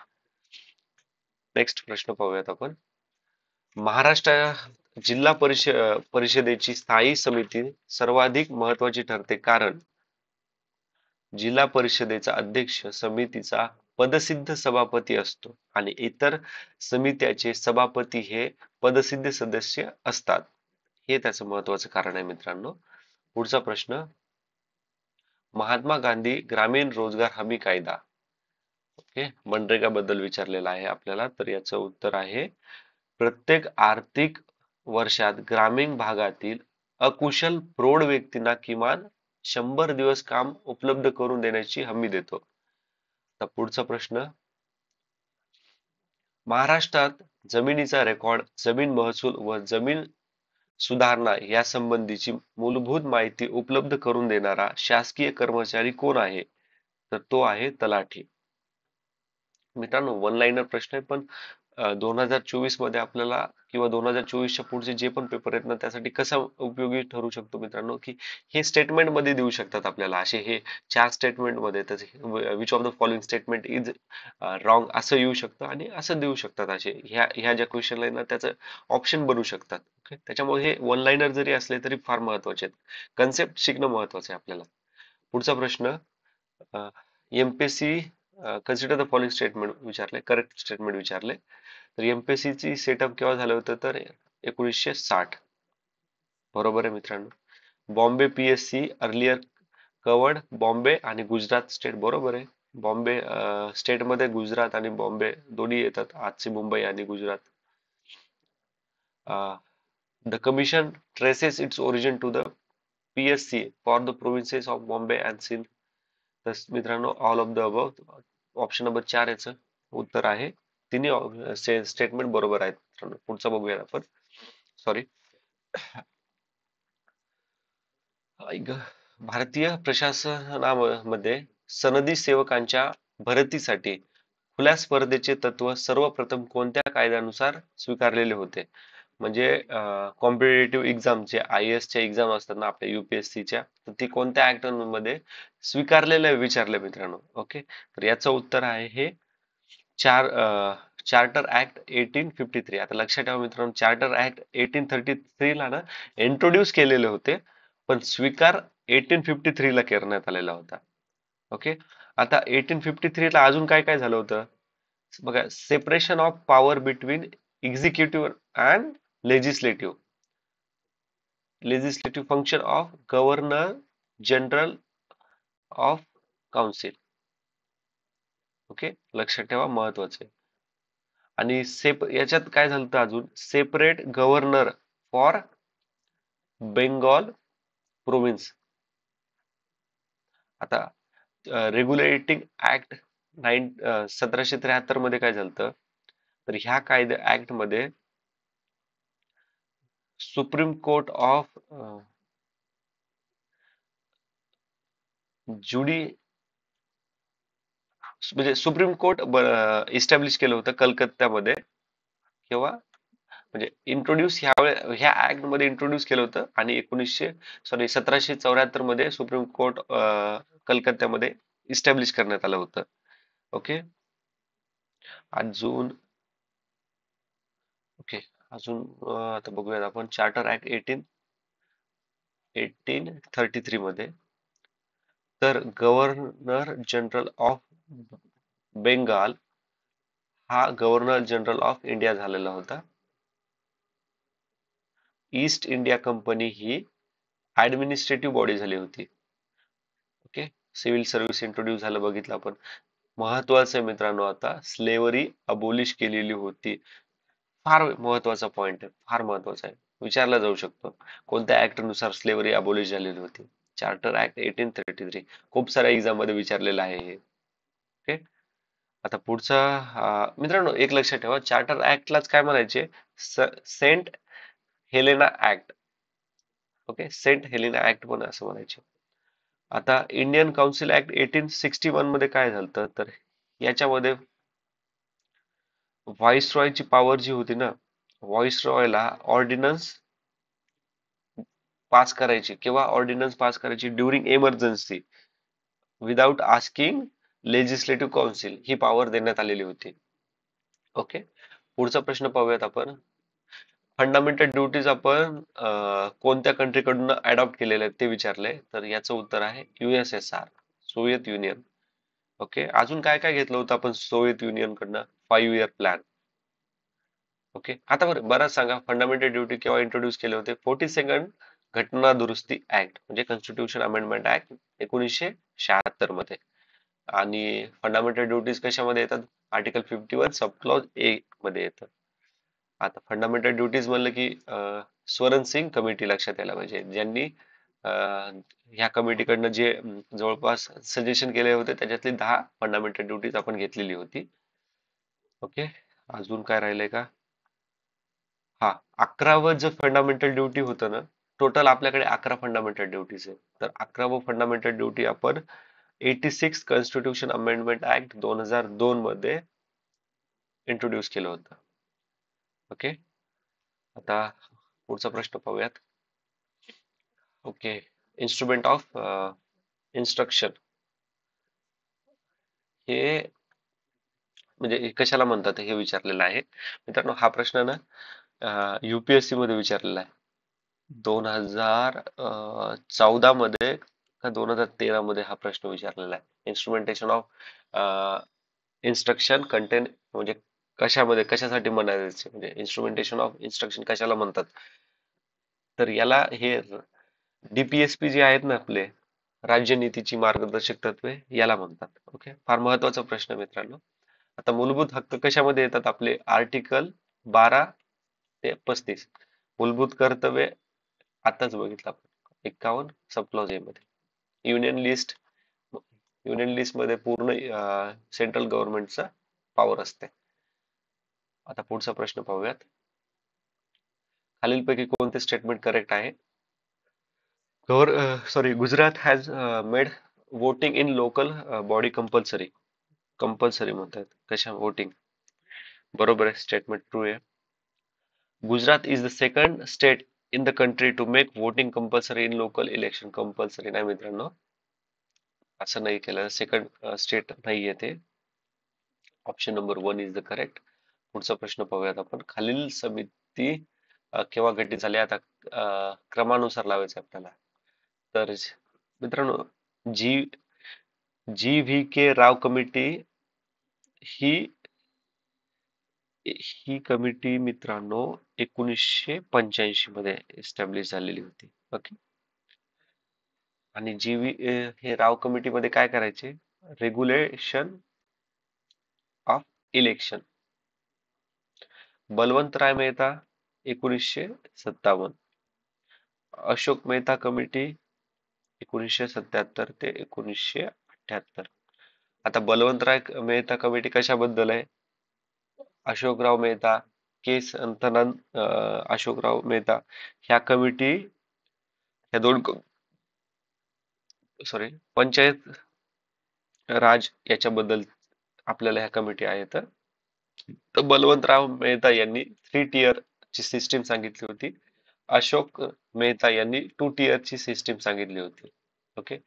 नेक्स्ट प्रश्न पाहूयात आपण. महाराष्ट्र परिषदेची स्थायी समिती सर्वाधिक महत्वाची ठरते कारण जिल्हा परिषदेचा अध्यक्ष समितीचा पदसिद्ध सभापती असतो आणि इतर समित्याचे सभापती हे पदसिद्ध सदस्य असतात. हे त्याचं महत्वाचं कारण आहे मित्रांनो. पुढचा प्रश्न, महात्मा गांधी ग्रामीण रोजगार हमी कायदा, ओके, मनरेगा बद्दल विचारलेला आहे आपल्याला. तर याचं उत्तर आहे, प्रत्येक आर्थिक वर्षात ग्रामीण भागातील अकुशल प्रौढ व्यक्तींना किमान 100 दिवस काम उपलब्ध करून देण्याची हमी देतो. आता पुढचा प्रश्न, महाराष्ट्रात जमिनीचा रेकॉर्ड, जमीन महसूल व जमीन सुधारणा यासंबंधीची मूलभूत माहिती उपलब्ध करून देणारा शासकीय कर्मचारी कोण आहे? तर तो आहे तलाठी. मित्रांनो, वन लाईनर प्रश्न आहे, पण 2024 मध्ये आपल्याला किंवा 2024च्या पुढचे जे पण पेपर आहेत ना, त्यासाठी कसा उपयोगी ठरू शकतो मित्रांनो, की हे स्टेटमेंट मध्ये देऊ शकतात आपल्याला. असे हे 4 स्टेटमेंट मध्ये which of the following statement is wrong असं येऊ शकतं आणि असं देऊ शकतात. असे ह्या ज्या क्वेश्चन आहे ना, त्याचं ऑप्शन बनवू शकतात. ओके, त्याच्यामुळे हे वन लाईनर जरी असले तरी फार महत्वाचे आहेत. कन्सेप्ट शिकणं महत्वाचं आहे आपल्याला. पुढचा प्रश्न, MPSC consider the following statement विचारले, करेक्ट स्टेटमेंट विचारले. तर एमपीएससी ची सेटअप केव्हा झालं होतं? तर 1960. बरोबर आहे मित्रांनो. Bombay PSC earlier covered Bombay आणि गुजरात स्टेट. बरोबर आहे. बॉम्बे स्टेट मध्ये गुजरात आणि बॉम्बे दोन्ही येतात, आजची मुंबई आणि Gujarat. The commission traces its origin to the PSC for the provinces of Bombay and Sindh. तर मित्रांनो, all of the above, option number 4 याचं उत्तर आहे. तिन्ही स्टेटमेंट बरोबर आहेत मित्रांनो. पुढचा बघूया आपण. सॉरी, भारतीय प्रशासनामध्ये सनदी सेवकांच्या भरतीसाठी खुल्या स्पर्धेचे तत्व सर्वप्रथम कोणत्या कायद्यानुसार स्वीकारलेले होते? म्हणजे कॉम्पिटेटिव्ह एक्झाम जे IAS च्या एक्झाम असतात ना आपल्या UPSC च्या, तर ती कोणत्या ऍक्ट मध्ये स्वीकारलेलं आहे विचारलं मित्रांनो. ओके, तर याचं उत्तर आहे हे चार्टर ऍक्ट 1853. आता लक्षात ठेवा मित्रांनो, चार्टर ऍक्ट 1833 ला ना इंट्रोड्यूस केलेले होते, पण स्वीकार 1853 ला करण्यात आलेला होता. ओके, आता 1853 ला अजून काय काय झालं होतं बघा. Separation of power between executive and legislative, function of governor general of council. Okay, लक्षात ठेवा, महत्वाचं आहे. आणि याच्यात काय झालं होतं अजून, separate governor for Bengal province. आता रेग्युलेटिंग ऍक्ट 1773 मध्ये काय झालं, तर ह्या ऍक्ट मध्ये सुप्रीम कोर्ट ऑफ ज्युडी, म्हणजे सुप्रीम कोर्ट इस्टॅब्लिश केलं होतं कलकत्त्यामध्ये. केव्हा? म्हणजे ह्या ऍक्ट मध्ये इंट्रोड्यूस केलं होतं आणि 1774 मध्ये सुप्रीम कोर्ट कलकत्त्यामध्ये इस्टॅब्लिश करण्यात आलं होतं. ओके, अजून ओके अजून आता बघूयात आपण. चार्टर ऍक्ट 1833 मध्ये, तर गव्हर्नर जनरल ऑफ बेंगाल हा गव्हर्नर जनरल ऑफ इंडिया झालेला होता. ईस्ट इंडिया कंपनी ही ऍडमिनिस्ट्रेटिव्ह बॉडी झाली होती. ओके, सिव्हिल सर्व्हिस इंट्रोड्यूस झालं बघितलं आपण. महत्वाचं आहे मित्रांनो, आता स्लेव्हरी अबोलिश केलेली होती. फार महत्वाचा पॉइंट आहे, फार महत्वाचा आहे, विचारला जाऊ शकतो. कोणत्या ऍक्ट नुसार स्लेव्हरी अबोलिश झालेली होती? Charter act 1833. खूप साऱ्या एक्झाम मध्ये विचारलेलं आहे हे. ओके, आता पुढचा मित्रांनो एक लक्षात ठेवा, चार्टर ऍक्टलाच काय म्हणायचे? Saint Helena act. Okay, Saint Helena act पण असं म्हणायचे. आता इंडियन काउन्सिल ऍक्ट 1861 मध्ये काय झालं, तर याच्यामध्ये व्हाईसरॉयची पॉवर जी होती ना, व्हाईसरॉयला ऑर्डिनन्स पास करायची किंवा ऑर्डिनन्स पास करायची during emergency without asking legislative council ही पॉवर देण्यात आलेली होती. ओके, पुढचा प्रश्न पाहूयात आपण. फंडामेंटल ड्युटीज आपण कोणत्या कंट्रीकडून अडॉप्ट केलेले आहेत ते विचारले, तर याचं उत्तर आहे USSR, सोव्हिएत युनियन. ओके, अजून काय काय घेतलं होतं आपण सोव्हिएत युनियन कडनं? 5 इयर प्लॅन. ओके, आता बरं बरंच सांगा, फंडामेंटल ड्युटी केव्हा इंट्रोड्यूस केले होते? 42nd घटना दुरुस्ती ऍक्ट म्हणजे कॉन्स्टिट्यूशन अमेंडमेंट ऍक्ट 1976 मध्ये. आणि फंडामेंटल ड्युटीज कशामध्ये येतात? आर्टिकल 51 सब क्लॉज ए मध्ये येतात. आता फंडामेंटल ड्युटीज म्हणलं की स्वरण सिंग कमिटी लक्षात यायला पाहिजे, ज्यांनी ह्या कमिटीकडनं जे जवळपास सजेशन केले होते त्याच्यातली 10 फंडामेंटल ड्युटीज आपण घेतलेली होती. ओके, अजून काय राहिलंय का? हा, 11वं जे फंडामेंटल ड्युटी होतं ना, टोटल आपल्याकडे 11 फंडामेंटल ड्युटीज आहे. तर 11वं फंडामेंटल ड्युटी आपण 86 कॉन्स्टिट्यूशन अमेंडमेंट ऍक्ट 2002 मध्ये इंट्रोड्यूस केलं होतं. ओके, आता पुढचा प्रश्न पाहूयात. ओके, इन्स्ट्रुमेंट ऑफ इन्स्ट्रक्शन हे म्हणजे हे कशाला म्हणतात हे विचारलेलं आहे मित्रांनो. हा प्रश्न ना UPSC मध्ये विचारलेला आहे 2014 मध्ये का 2013 मध्ये हा प्रश्न विचारलेला आहे. इन्स्ट्रुमेंटेशन ऑफ इन्स्ट्रक्शन कंटेन म्हणजे कशामध्ये कशासाठी म्हणायचे, म्हणजे इन्स्ट्रुमेंटेशन ऑफ इन्स्ट्रक्शन कशाला म्हणतात? तर याला हे DPSP जे आहेत ना आपले राज्य नीतीची मार्गदर्शक तत्वे याला म्हणतात. ओके, फार महत्वाचा प्रश्न मित्रांनो. आता मूलभूत हक्क कशामध्ये येतात आपले? आर्टिकल 12 ते 35. मूलभूत कर्तव्य आताच बघितलं आपण 51 सब क्लॉज ए मध्ये. युनियन लिस्ट, युनियन लिस्ट मध्ये पूर्ण सेंट्रल गव्हर्नमेंटचा पॉवर असते. आता पुढचा प्रश्न पाहूयात. खालीलपैकी कोणते स्टेटमेंट करेक्ट आहे? Gujarat has made voting in local body compulsory. Compulsory म्हणतात कशा वोटिंग? बरोबर आहे, स्टेटमेंट ट्रू आहे. Gujarat is the second state in the country to make voting compulsory in local election. कंपल्सरी नाही मित्रांनो, असं नाही केलं. सेकंड स्टेट नाहीये ते. Option number 1 is the correct. पुढचा प्रश्न पाहूयात आपण. खालील समिती केव्हा गठीत झाली? आता क्रमानुसार लावायचे आपल्याला. तर मित्रांनो, जी GVK राव कमिटी ही ही कमिटी मित्रांनो 1985 मध्ये एस्टॅब्लिश झालेली होती. ओके, आणि हे राव कमिटी मध्ये काय करायचे? Regulation of election. Balwantrai Mehta 1957. Ashok Mehta committee 1977 ते 1978. आता बलवंतराय मेहता कमिटी कशाबद्दल आहे? अशोकराव मेहता, के संतनंद, अशोकराव मेहता ह्या कमिटी, ह्या दोन पंचायत राज याच्याबद्दल आपल्याला ह्या कमिटी आहेत. तर बलवंतराव मेहता यांनी 3 टियर ची सिस्टीम सांगितली होती. अशोक मेहता यांनी 2 टियर ची सिस्टीम सांगितली होती. ओके,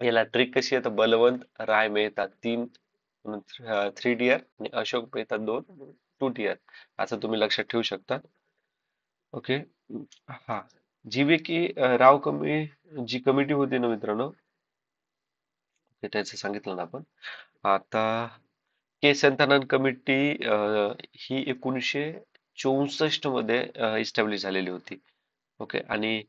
याला ट्रिक कशी आहे? तर बलवंत राय मेहता 3 टियर आणि अशोक मेहता 2 2 टियर, असं तुम्ही लक्षात ठेवू शकता. ओके, हा, जीवीके राव जी कमिटी होती ना मित्रांनो, ते त्याचं सांगितलं ना आपण. आता के संतानंद कमिटी ही 1964 मध्ये इस्टॅब्लिश झालेली होती. ओके, आणि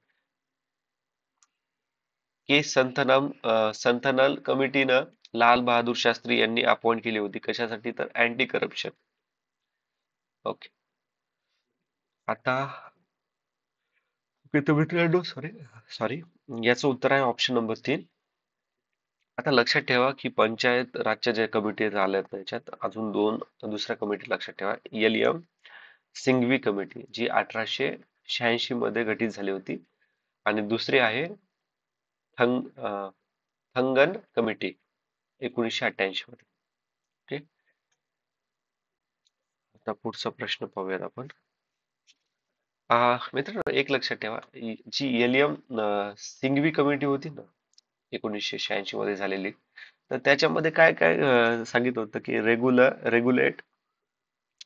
के संथनल कमिटीनं लाल बहादूर शास्त्री यांनी अपॉइंट केली होती. कशासाठी? तर अँटी करप्शन. ओके, आता मित्रांनो, सॉरी सॉरी याचं उत्तर आहे ऑप्शन नंबर 3. आता लक्षात ठेवा की पंचायत राजच्या ज्या कमिटी आल्या त्याच्यात अजून दुसऱ्या कमिटी लक्षात ठेवा. LM सिंघवी कमिटी जी 1886 मध्ये गठीत झाली होती, आणि दुसरी आहे थंगन कमिटी 1988 मध्ये. ओके, आता पुढचा प्रश्न पाहूयात आपण. मित्रांनो, एक लक्षात ठेवा, जी LM सिंघवी कमिटी होती ना 1986 मध्ये झालेली, तर त्याच्यामध्ये काय काय सांगितलं होतं की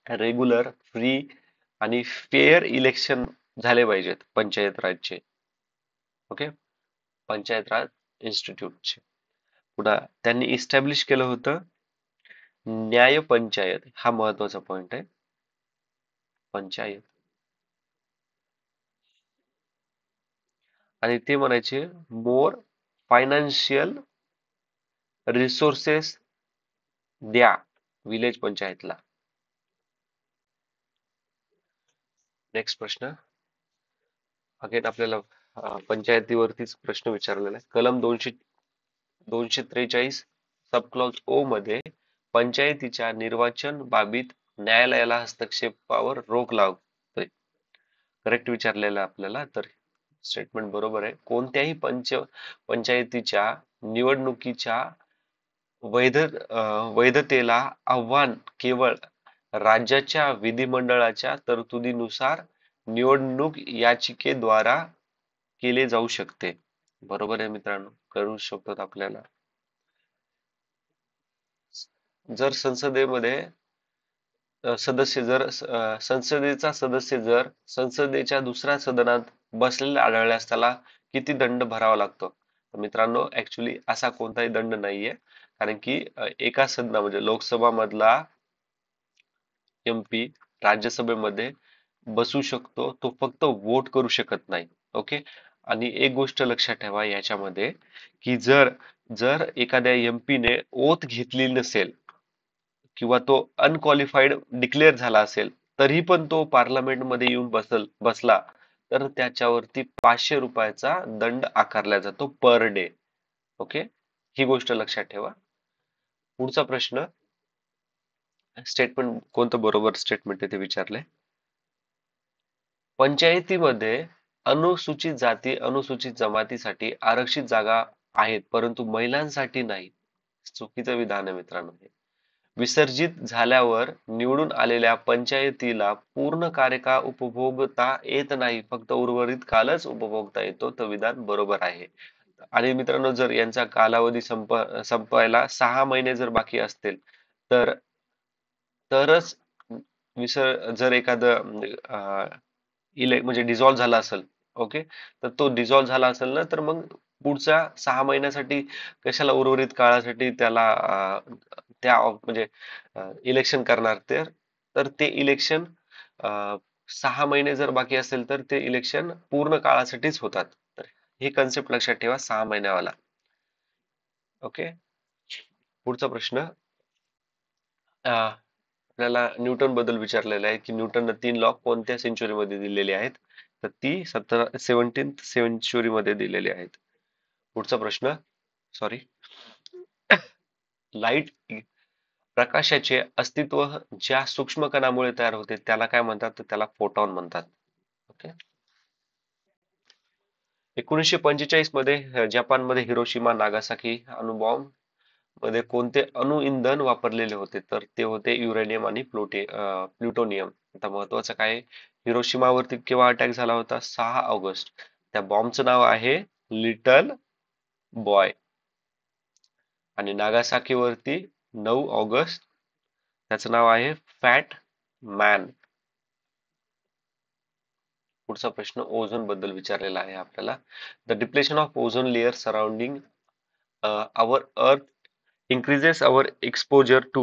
रेग्युलर फ्री आणि फेअर इलेक्शन झाले पाहिजेत पंचायत राजचे. ओके, पंचायत राज इन्स्टिट्यूटचे. पुन्हा त्यांनी इस्टॅब्लिश केलं होतं न्याय पंचायत. हा महत्वाचा पॉइंट आहे. पंचायत. आणि ते म्हणायचे मोर फायनान्शियल रिसोर्सेस द्या विलेज पंचायतला. नेक्स्ट प्रश्न. अगेन आपल्याला पंचायतीवरतीच प्रश्न विचारलेला आहे. कलम 243 सब क्लॉज ओ मध्ये पंचायतीच्या निर्वाचन बाबीत न्यायालयाला हस्तक्षेपावर रोक लावते. करेक्ट विचारलेलं आहे आपल्याला. तर स्टेटमेंट बरोबर आहे. कोणत्याही पंचायतीच्या निवडणुकीच्या वैधतेला आव्हान केवळ राज्याच्या विधिमंडळाच्या तरतुदीनुसार निवडणूक याचिकेद्वारा केले जाऊ शकते. बरोबर आहे मित्रांनो, करू शकतात आपल्याला. जर संसदेमध्ये सदस्य जर संसदेचा सदस्य जर संसदेच्या दुसऱ्या सदनात बसलेला आढळल्यास त्याला किती दंड भरावा लागतो? तर मित्रांनो, ऍक्च्युली असा कोणताही दंड नाहीये. कारण की एका सदना म्हणजे लोकसभा मधला एमपी राज्यसभेमध्ये बसू शकतो, तो फक्त वोट करू शकत नाही. ओके. आणि एक गोष्ट लक्षात ठेवा याच्यामध्ये की जर जर एखाद्या एमपी ने ओथ घेतलेली नसेल किंवा तो अनक्वालिफाईड डिक्लेअर झाला असेल तरी पण तो पार्लमेंट मध्ये येऊन बसला तर त्याच्यावरती 500 रुपयाचा दंड आकारला जातो पर डे. ओके, ही गोष्ट लक्षात ठेवा. पुढचा प्रश्न. स्टेटमेंट कोणतं बरोबर स्टेटमेंट आहे ते विचारलंय. पंचायतीमध्ये अनुसूचित जाती अनुसूचित जमातीसाठी आरक्षित जागा आहेत परंतु महिलांसाठी नाही. चुकीचं विधान आहे मित्रांनो हे. विसर्जित झाल्यावर निवडून आलेल्या पंचायतीला पूर्ण कार्यकाळ उपभोगता येत नाही, फक्त उर्वरित कालच उपभोगता येतो. तर विधान बरोबर आहे. आणि मित्रांनो, जर यांचा कालावधी संपायला 6 महिने जर बाकी असतील तर तरच जर एखादं म्हणजे डिझॉल्व्ह झाला असेल. ओके, तर तो डिझॉल्व्ह झाला असेल ना तर मग पुढच्या 6 महिन्यासाठी कशाला उर्वरित काळासाठी त्याला म्हणजे इलेक्शन करणार तर ते इलेक्शन 6 महिने जर बाकी असेल तर ते इलेक्शन पूर्ण काळासाठीच होतात. तर हे कन्सेप्ट लक्षात ठेवा 6 महिन्यावाला. ओके. पुढचा प्रश्न. आपल्याला न्यूटन बद्दल विचारलेलं आहे की न्यूटननं 3 लॉ कोणत्या सेंचुरीमध्ये दिलेले आहेत? तर ती 17th सेंचुरीमध्ये दिलेली आहेत. पुढचा प्रश्न. सॉरी. लाईट प्रकाशाचे अस्तित्व ज्या सूक्ष्म कणामुळे तयार होते त्याला काय म्हणतात? तर त्याला फोटॉन म्हणतात. ओके. 1945 मध्ये जपानमध्ये हिरोशिमा नागासाकी अणुबॉम्ब मध्ये कोणते अणुइंधन वापरलेले होते? तर ते होते युरेनियम आणि प्लुटोनियम. आता महत्वाचं काय आहे, हिरोशिमावरती केव्हा अटॅक झाला होता? 6 ऑगस्ट. त्या बॉम्बचं नाव आहे लिटल बॉय. आणि नागासाकीवरती 9 ऑगस्ट, त्याचं नाव आहे फॅट मॅन. पुढचा प्रश्न ओझोन बद्दल विचारलेला आहे आपल्याला. The depletion of ozone layer surrounding our earth increases our exposure to.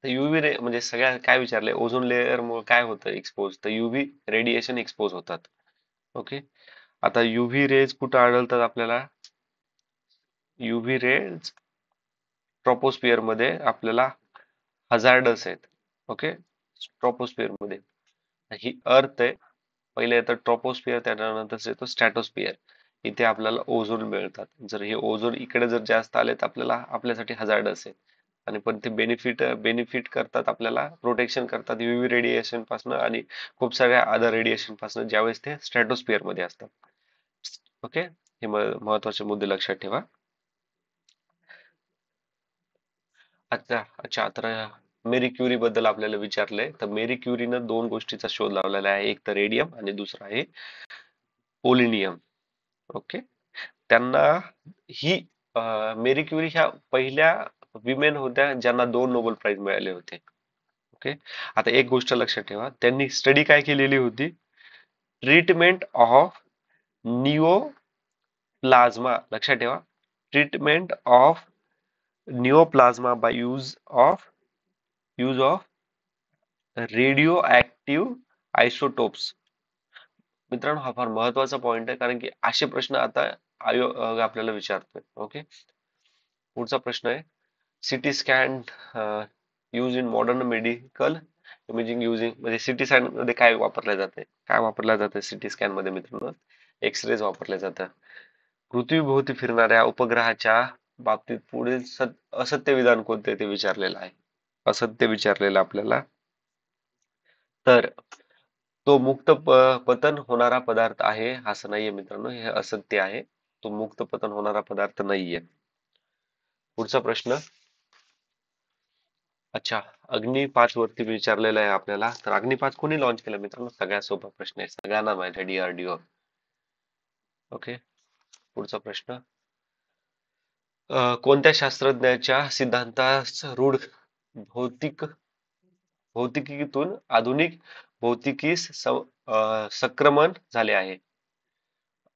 तर युव्ही रे म्हणजे सगळ्या काय विचारलंय, ओझोन लेअर मुळे काय होतं एक्सपोज? तर युव्ही रेडिएशन एक्सपोज होतात. ओके. आता युव्ही रेज कुठं आढळतात आपल्याला? युव्ही रेज ट्रॉपोस्फिअर मध्ये आपल्याला हजार्डस आहेत. ओके, ट्रॉपोस्फिअर मध्ये. ही अर्थ आहे. पहिले येतं ट्रॉपोस्फिअर, त्यानंतर येतो स्ट्रॅटोस्फिअर. इथे आपल्याला ओझोन मिळतात. जर हे ओझोन इकडे जर जास्त आले तर आपल्याला आपल्यासाठी हजार्डस आहे. आणि पण ते बेनिफिट करतात, आपल्याला प्रोटेक्शन करतात युव्ही रेडिएशन पासून आणि खूप साऱ्या अदर रेडिएशन पासून ज्यावेळेस ते स्ट्रॅटोस्फिअर मध्ये असतात. ओके, हे महत्वाचे मुद्दे लक्षात ठेवा. अच्छा अच्छा. तर मेरी क्युरी बद्दल आपल्याला विचारलंय. तर मेरी क्युरीनं 2 गोष्टीचा शोध लावलेला आहे, एक तर रेडियम आणि दुसरा आहे पोलिनियम. ओके. त्यांना ही मेरी क्युरी ह्या पहिल्या विमेन होत्या ज्यांना 2 नोबेल प्राइज मिळाले होते. ओके. आता एक गोष्ट लक्षात ठेवा, त्यांनी स्टडी काय केलेली होती? Treatment of neoplasm. लक्षात ठेवा, treatment of neoplasm by use of radioactive isotopes. मित्रांनो, हा फार महत्वाचा पॉइंट आहे, कारण की असे प्रश्न आता आयोग आपल्याला विचारतोय. ओके. पुढचा प्रश्न आहे, CT scan use in modern medical imaging using, म्हणजे सिटी स्कॅन मध्ये काय वापरले जाते? काय वापरलं जातं सिटी स्कॅन मध्ये मित्रांनो? एक्सरेज वापरले जातात. पृथ्वीभोवती फिरणाऱ्या उपग्रहाच्या बाबतीत पुढील असत्य विधान कोणते ते विचारलेलं आहे. असत्य विचारलेलं आपल्याला. तर तो मुक्त पतन होणारा पदार्थ आहे असं नाहीये मित्रांनो, हे असत्य आहे. तो मुक्त पतन होणारा पदार्थ नाहीये. पुढचा प्रश्न, अच्छा, अग्नी 5 वरती विचारलेला आहे आपल्याला. तर अग्नी 5 कोणी लॉन्च केलं मित्रांनो? सगळ्यात सोपा प्रश्न आहे, सगळ्यांना माहिती आहे, DRDO. ओके. पुढचा प्रश्न, कोणत्या शास्त्रज्ञाच्या सिद्धांतास रूढ भौतिक भौतिकीतून आधुनिक भौतिकीस संक्रमण झाले आहे?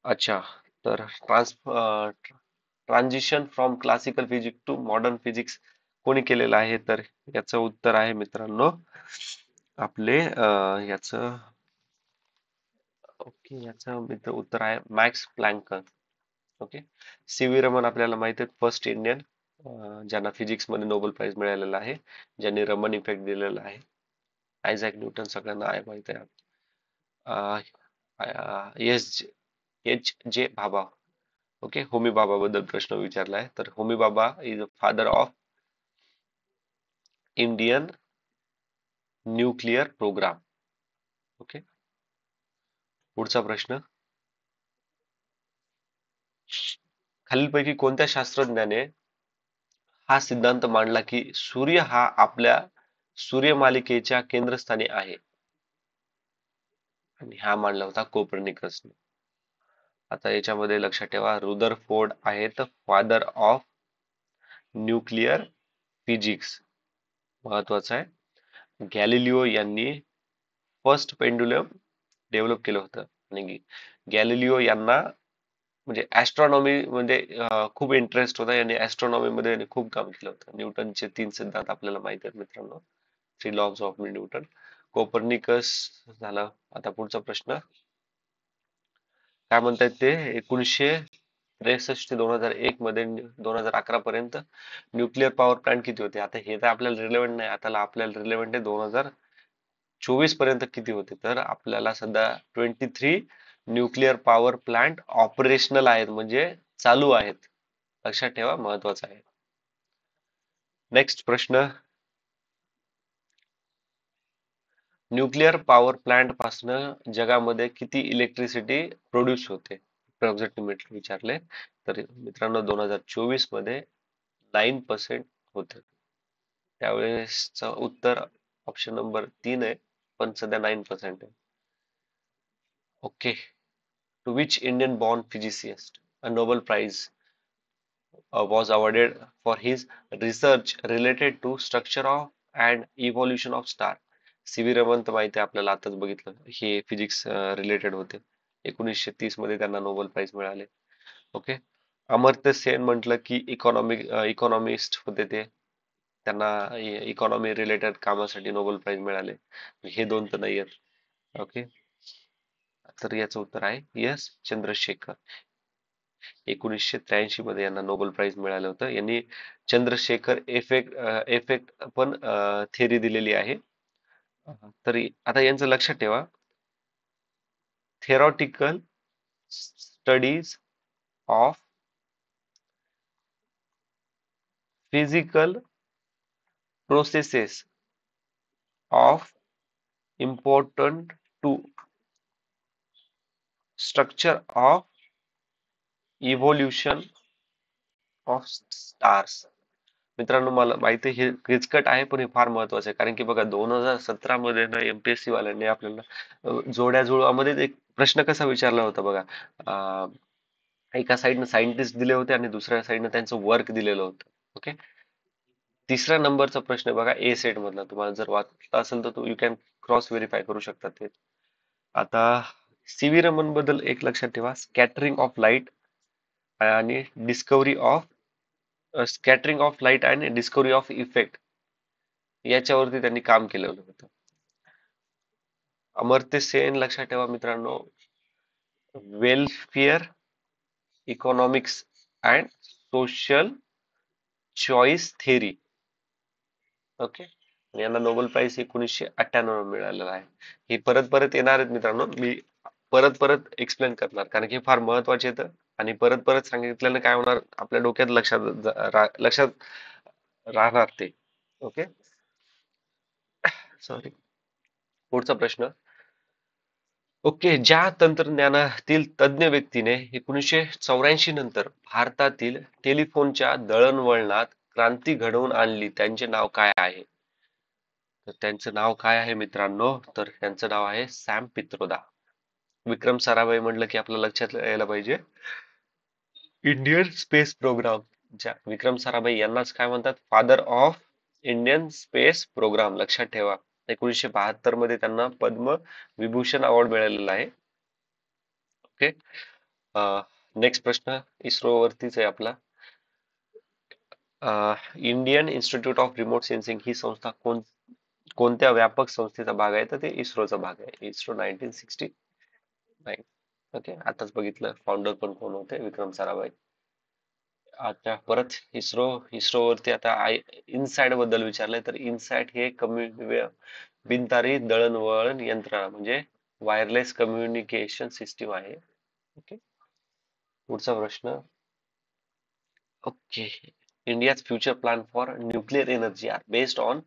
अच्छा, तर transition from classical physics to modern physics कोणी केलेलं आहे? तर याचं उत्तर आहे मित्रांनो आपले याचं ओके, याचं मित्र उत्तर आहे मॅक्स प्लँक. ओके. सी.व्ही. रमन आपल्याला माहिती आहे, फर्स्ट इंडियन ज्यांना फिजिक्स मध्ये नोबेल प्राइज मिळालेला आहे, ज्यांनी रमन इफेक्ट दिलेला आहे. आयझॅक न्यूटन सगळ्यांना माहिती आहे. S H J Bhabha. Okay. Homi बाबा बद्दल प्रश्न विचारलाय, तर Homi Bhabha is father of Indian nuclear programme. Okay. पुढचा प्रश्न, खालीलपैकी कोणत्या शास्त्रज्ञाने हा सिद्धांत मांडला की सूर्य हा आपल्या सूर्यमालिकेच्या केंद्रस्थानी आहे? आणि हा मांडला होता कोपर्निकसने. आता याच्यामध्ये लक्षात ठेवा, रुदरफोर्ड आहेत फादर ऑफ न्यूक्लिअर फिजिक्स, महत्वाचं आहे. गॅलिलिओ यांनी फर्स्ट पेंडुलम डेव्हलप केलं होतं, आणि गॅलिलिओ यांना म्हणजे ऍस्ट्रॉनॉमी मध्ये खूप इंटरेस्ट होता. यांनी ऍस्ट्रॉनॉमी मध्ये खूप काम केलं होतं. न्यूटनचे 3 सिद्धांत आपल्याला माहिती आहेत मित्रांनो, 3 लॉज ऑफ न्यूटन. कोपर्निकस झालं. आता पुढचा प्रश्न, काय म्हणतायत ते, 1963 ते 2001 मध्ये, 2011 पर्यंत न्यूक्लिअर पॉवर प्लांट किती होते? आता हे तर आपल्याला रिलेव्हंट नाही, आता आपल्याला रिलेव्हंट आहे 2024 पर्यंत किती होते? तर आपल्याला सध्या 23 न्यूक्लिअर पॉवर प्लांट ऑपरेशनल आहेत, म्हणजे चालू आहेत. लक्षात ठेवा, महत्वाचं आहे. नेक्स्ट प्रश्न, न्यूक्लिअर पॉवर प्लांट पासून जगामध्ये किती इलेक्ट्रिसिटी प्रोड्यूस होते? अप्रॉक्सिमेटली विचारले. तर मित्रांनो, 2024 मध्ये 9% होते. त्यावेळेसचं उत्तर ऑप्शन नंबर 3 आहे, पण सध्या 9% आहे. Okay. To which Indian born physicist a Nobel Prize was awarded for his research related to structure of and evolution of star? C V. Raman तर माहिती आहे आपल्याला, आताच बघितलं, हे फिजिक्स रिलेटेड होते. 1930 मध्ये त्यांना नोबेल प्राइज मिळाले. ओके. अमर्त्य सेन म्हटलं की इकॉनॉमिस्ट होते ते, त्यांना इकॉनॉमी रिलेटेड कामासाठी नोबेल प्राइज मिळाले. हे दोन तर नाही आहेत. ओके. तर याचं उत्तर आहे यस चंद्रशेखर. 1983 मध्ये यांना नोबेल प्राइज मिळालं होतं. यांनी चंद्रशेखर इफेक्ट पण थेअरी दिलेली आहे. तरी आता यांचं लक्षात ठेवा, theoretical studies of physical processes of important to structure of evolution of stars. मित्रांनो, मला माहिती आहे हे किचकट आहे, पण हे फार महत्वाचं आहे, कारण की बघा 2017 मध्ये ना एमपीएससी वाल्यांनी आपल्याला जोड्या जुळवामध्ये एक प्रश्न कसा विचारला होता बघा, एका साईडनं सायंटिस्ट दिले होते आणि दुसऱ्या साईडनं त्यांचं वर्क दिलेलं होतं. ओके. तिसऱ्या नंबरचा प्रश्न बघा ए सेट मधला, तुम्हाला जर वाचला असेल तर यू कॅन क्रॉस व्हेरीफाय करू शकता ते. आता सीव्ही रमन बद्दल एक लक्षात ठेवा, स्कॅटरिंग ऑफ लाईट आणि discovery of scattering of light आणि डिस्कवरी ऑफ इफेक्ट याच्यावरती त्यांनी काम केलेलं होतं. अमर्त्य सेन लक्षात ठेवा मित्रांनो, welfare economics and social choice theory. Okay. आणि यांना नोबेल प्राइज 1998 मिळालेला आहे. हे परत परत येणार आहेत मित्रांनो, मी परत परत एक्सप्लेन करणार कारण की हे फार महत्वाचे येतं आणि परत परत सांगितल्यानं काय होणार, आपल्या डोक्यात लक्षात राहणार ते. ओके. सॉरी. पुढचा प्रश्न. ओके. ज्या तंत्रज्ञानातील तज्ञ व्यक्तीने 1984 नंतर भारतातील टेलिफोनच्या दळणवळणात क्रांती घडवून आणली, त्यांचे नाव काय आहे? तर त्यांचं नाव काय आहे मित्रांनो, तर त्यांचं नाव आहे सॅम पित्रोदा. विक्रम साराभाई म्हटलं की आपल्या लक्षात यायला पाहिजे इंडियन स्पेस प्रोग्राम. ज्या विक्रम साराभाई यांनाच काय म्हणतात, father of Indian space programme. लक्षात ठेवा. 1972 मध्ये त्यांना पद्म विभूषण अवॉर्ड मिळालेला आहे. ओके. नेक्स्ट प्रश्न इस्रो वरतीच आहे आपला. Indian Institute of Remote Sensing ही संस्था कोणत्या व्यापक संस्थेचा भाग आहे? तर ते इस्रोचा भाग आहे. इस्रो 1969. ओके. आताच बघितलं फाउंडर पण कोण होते, विक्रम साराभाई. आता परत इस्रोवरती आता इनसॅट बद्दल विचारलंय, तर इनसॅट हे बिनतारी दळणवळण यंत्रणा म्हणजे वायरलेस कम्युनिकेशन सिस्टीम आहे. ओके. पुढचा प्रश्न. Okay. India's future plan for nuclear energy are based on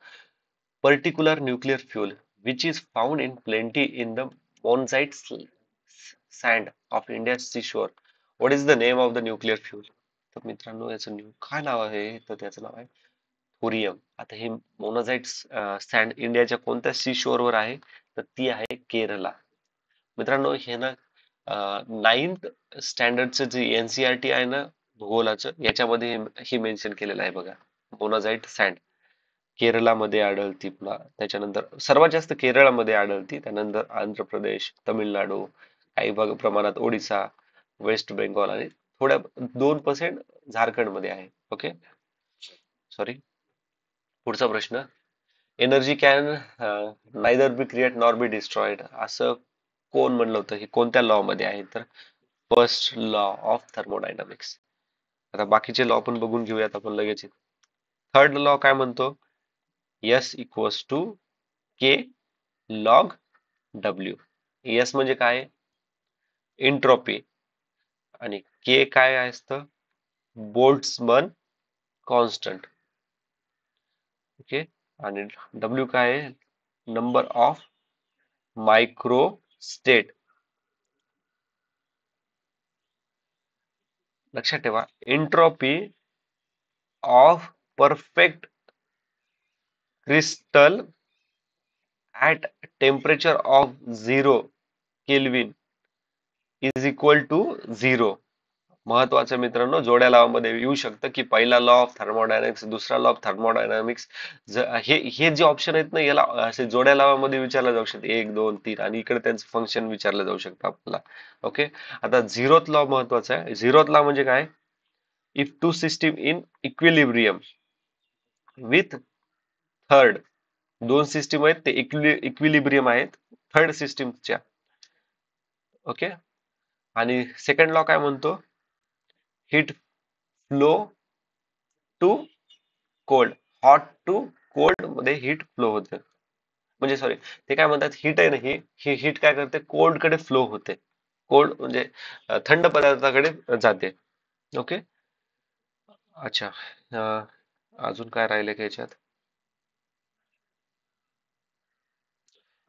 particular nuclear fuel which is found in plenty in the monazite sand of India's seashore. What is the name of the nuclear fuel? तर मित्रांनो याचं काय नाव आहे, तर त्याचं नाव आहे thorium. आता हे मोनाझाईट सँड इंडियाच्या कोणत्या सी शोर वर आहे, तर ती आहे केरला. मित्रांनो हे ना 9th स्टँडर्डचं जे एनसीआरटी आहे ना भूगोलाचं, याच्यामध्ये हे मेन्शन केलेलं आहे बघा. मोनाझाईट सँड केरळामध्ये आढळती. पुन्हा त्याच्यानंतर सर्वात जास्त केरळामध्ये आढळती, त्यानंतर आंध्र प्रदेश, तमिळनाडू, काही भाग प्रमाणात ओडिसा, वेस्ट बेंगॉल आणि थोड्या 2% झारखंडमध्ये आहे. ओके. सॉरी. पुढचा प्रश्न. Energy can neither be create nor be destroyed असं कोण म्हणलं होतं? हे कोणत्या लॉ मध्ये आहे? तर फर्स्ट लॉ ऑफ थर्मोडायनामिक्स. आता बाकीचे लॉ पण बघून घेऊयात आपण लगेच. थर्ड लॉ काय म्हणतो? S equals to K log W. S म्हणजे काय? एंट्रोपी. आणि के काय असतं? Boltzmann constant. ओके. आणि डब्ल्यू काय आहे? Number of micro state. लक्षात ठेवा, entropy of perfect crystal at temperature of 0 kelvin is equal to 0. महत्वाचं मित्रांनो, जोड्या लावामध्ये येऊ शकतं की पहिला लॉ ऑफ थर्मोडायनामिक्स, दुसरा लॉ ऑफ थर्मोडायनामिक्स. हे हे जे ऑप्शन आहेत ना, याला असे जोड्या लावामध्ये विचारलं जाऊ शकते, 1 2 3, आणि इकडे त्यांचं फंक्शन विचारलं जाऊ शकतं आपल्याला. ओके. आता झिरोथ लॉ महत्वाचा आहे. झिरोथ लॉ म्हणजे काय? If two system in equilibrium with third, दोन सिस्टीम आहेत ते इक्विलिब्रियम आहेत थर्ड सिस्टीमच्या. ओके. आणि सेकंड लॉ काय म्हणतो? Heat flow to cold, hot to cold मध्ये हीट फ्लो होते. म्हणजे सॉरी, ते काय म्हणतात, हीट आहे ना, ही हीट काय करते? कोल्ड कडे फ्लो होते. कोल्ड म्हणजे थंड पदार्थाकडे जाते. ओके. अच्छा. अजून काय राहिले का याच्यात?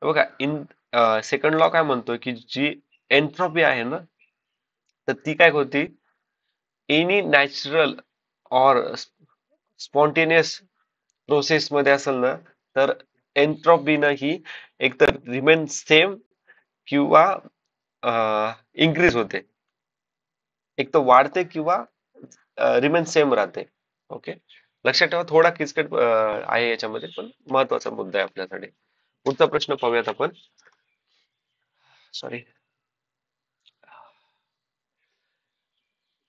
बघा, सेकंड लॉ काय म्हणतोय की जी एंट्रोपी आहे ना, तर ती काय होती? Any natural or spontaneous process मध्ये असेल ना, तर एंट्रोपी न ही एकतर रिमेन सेम किंवा इन्क्रीज होते. एक तर वाढते किंवा रिमेन सेम राहते. ओके, लक्षात ठेवा, थोडा किचकट आहे याच्यामध्ये, पण महत्वाचा मुद्दा आहे आपल्यासाठी. पुढचा प्रश्न पाहूयात आपण. Sorry.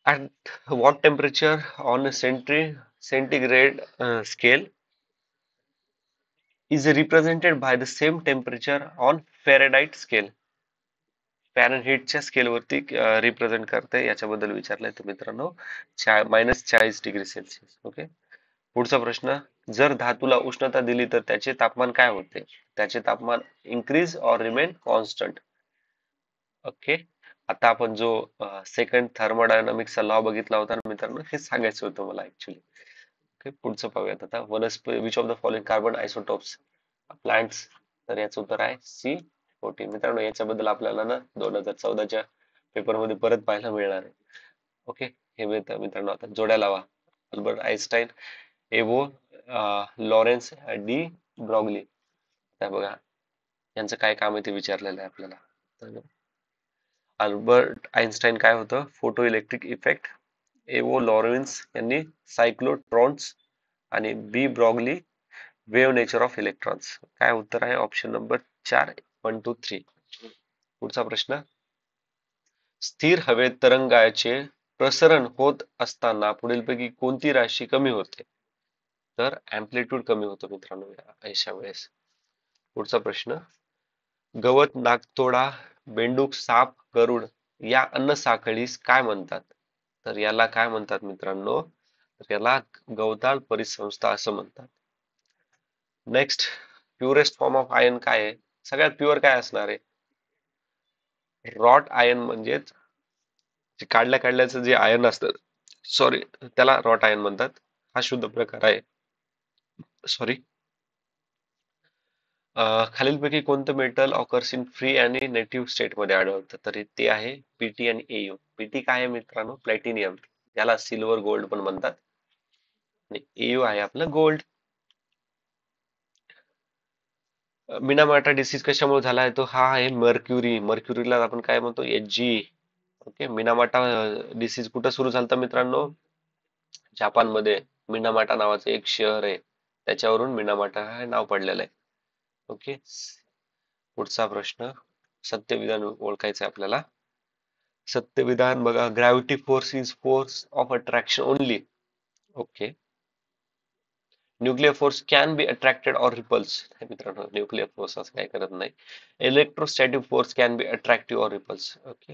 At what temperature on a centigrade scale is represented by the same temperature on Fahrenheit scale? फॅरनहीटच्या स्केलवरती रिप्रेझेंट करते, याच्याबद्दल विचारलंय तर मित्रांनो, -40°C. ओके. पुढचा प्रश्न, जर धातूला उष्णता दिली तर त्याचे तापमान काय होते? त्याचे तापमान इन्क्रीज और रिमेन कॉन्स्टंट? ओके. आता आपण जो सेकंड थर्मोडायनामिक्सचा लॉ बघितला होता ना मित्रांनो, हे सांगायचं होतं मला ऍक्च्युली. ओके, पुढचं पाहूयात आता. वनस्पती, which of the following carbon isotopes plants? तर याचं उत्तर आहे C14. मित्रांनो, याच्याबद्दल आपल्याला ना 2014च्या पेपरमध्ये परत पाहायला मिळणार आहे. ओके, हे मित्रांनो आता जोड्या लावा. अल्बर्ट आईन्स्टाईन, एवो लॉरेन्स डी ब्रॉगली. त्या बघा, यांचं काय काम आहे ते विचारलेलं आहे आपल्याला. तर अल्बर्ट आईन्स्टाईन काय होतं? Photo electric effect. E O Lawrence यांनी सायक्लोट्रॉन्स. आणि बी Broglie wave nature of electrons. काय उत्तर आहे? Option number 4, 1, 2, 3. पुढचा प्रश्न, स्थिर हवेत तरंगाचे प्रसरण होत असताना पुढीलपैकी कोणती राशी कमी होते? तर अँप्लिट्यूड कमी होतो मित्रांनो अशा वेळेस. पुढचा प्रश्न, गवत, नागतोडा, बेंडूक, साप, गरुड या अन्न साखळीस काय म्हणतात? तर याला काय म्हणतात मित्रांनो? तर याला गवताळ परिसंस्था असं म्हणतात. Next, purest form of iron काय आहे? सगळ्यात प्युअर काय असणार आहे? रॉट आयर्न, म्हणजेच जे काढल्या काढल्याचं जे आयर्न असतं, सॉरी, त्याला रॉट आयर्न म्हणतात. हा शुद्ध प्रकार आहे. सॉरी. खालीलपैकी कोणतं मेटल ऑकर्स इन फ्री आणि नेटिव्ह स्टेट मध्ये आढळतं? तर ते आहे पीटी आणि एयू. पीटी काय आहे मित्रांनो? प्लॅटिनियम. याला सिल्वर गोल्ड पण म्हणतात. आणि एयू आहे आपलं गोल्ड. मिनामाटा डिसीज कशामुळे झाला आहे? तो हा आहे मर्क्युरी. मर्क्युरीला आपण काय म्हणतो? Hg. ओके. मिनामाटा डिसीज कुठं सुरू झालता मित्रांनो? जपानमध्ये. मिनामाटा नावाचं एक शहर आहे, त्याच्यावरून मिनामाटा हे नाव पडलेलं आहे. ओके. पुढचा प्रश्न, सत्यविधान ओळखायचं आहे आपल्याला. सत्यविधान बघा, gravity force is force of attraction only. Okay. Nuclear force can be attracted or repulse. मित्रांनो, न्यूक्लियर फोर्स असं काही करत नाही. Electrostatic force can be attractive or repulse. Okay,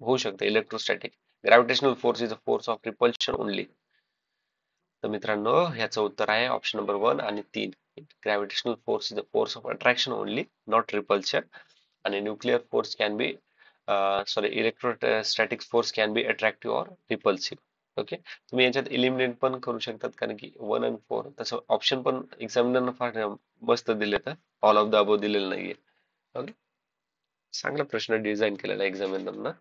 होऊ शकते electrostatic. Gravitational force is a force of repulsion only. तर मित्रांनो, ह्याचं उत्तर आहे ऑप्शन नंबर 1 आणि 3. Gravitational force is a force of attraction only, not repulsion. आणि nuclear force can be sorry, electrostatic force can be attractive or repulsive. Okay, तुम्ही याच्यात eliminate पण करू शकतात, कारण की 1 आणि 4 तसं ऑप्शन पण एक्झामिनरनं फार मस्त दिले, तर ऑल ऑफ द अबो दिलेलं नाहीये. ओके, चांगला प्रश्न डिझाईन केलेला एक्झामिनरनं.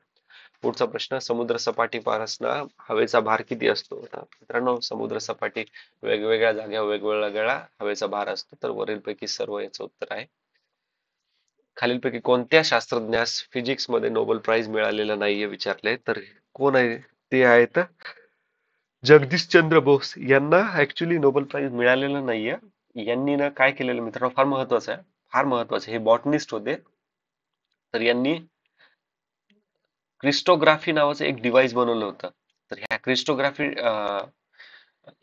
पुढचा प्रश्न, समुद्र सपाटीपासून हवेचा भार किती असतो? मित्रांनो, समुद्र सपाटी वेगवेगळ्या जागेवर वेगवेगळा हवेचा भार असतो. तर वरीलपैकी सर्व याचं उत्तर आहे. खालीलपैकी कोणत्या शास्त्रज्ञास फिजिक्स मध्ये नोबेल प्राइज मिळालेला नाहीये विचारले, तर कोण आहे? ते आहेत जगदीशचंद्र बोस. यांना ऍक्च्युली नोबेल प्राइज मिळालेलं नाहीये. यांनी ना काय केलेलं मित्रांनो, फार महत्वाचं आहे, फार महत्वाचं. हे बॉटनिस्ट होते. तर यांनी क्रिस्टोग्राफी नावाचं एक डिव्हाइस बनवलं होतं. तर ह्या क्रिस्टोग्राफी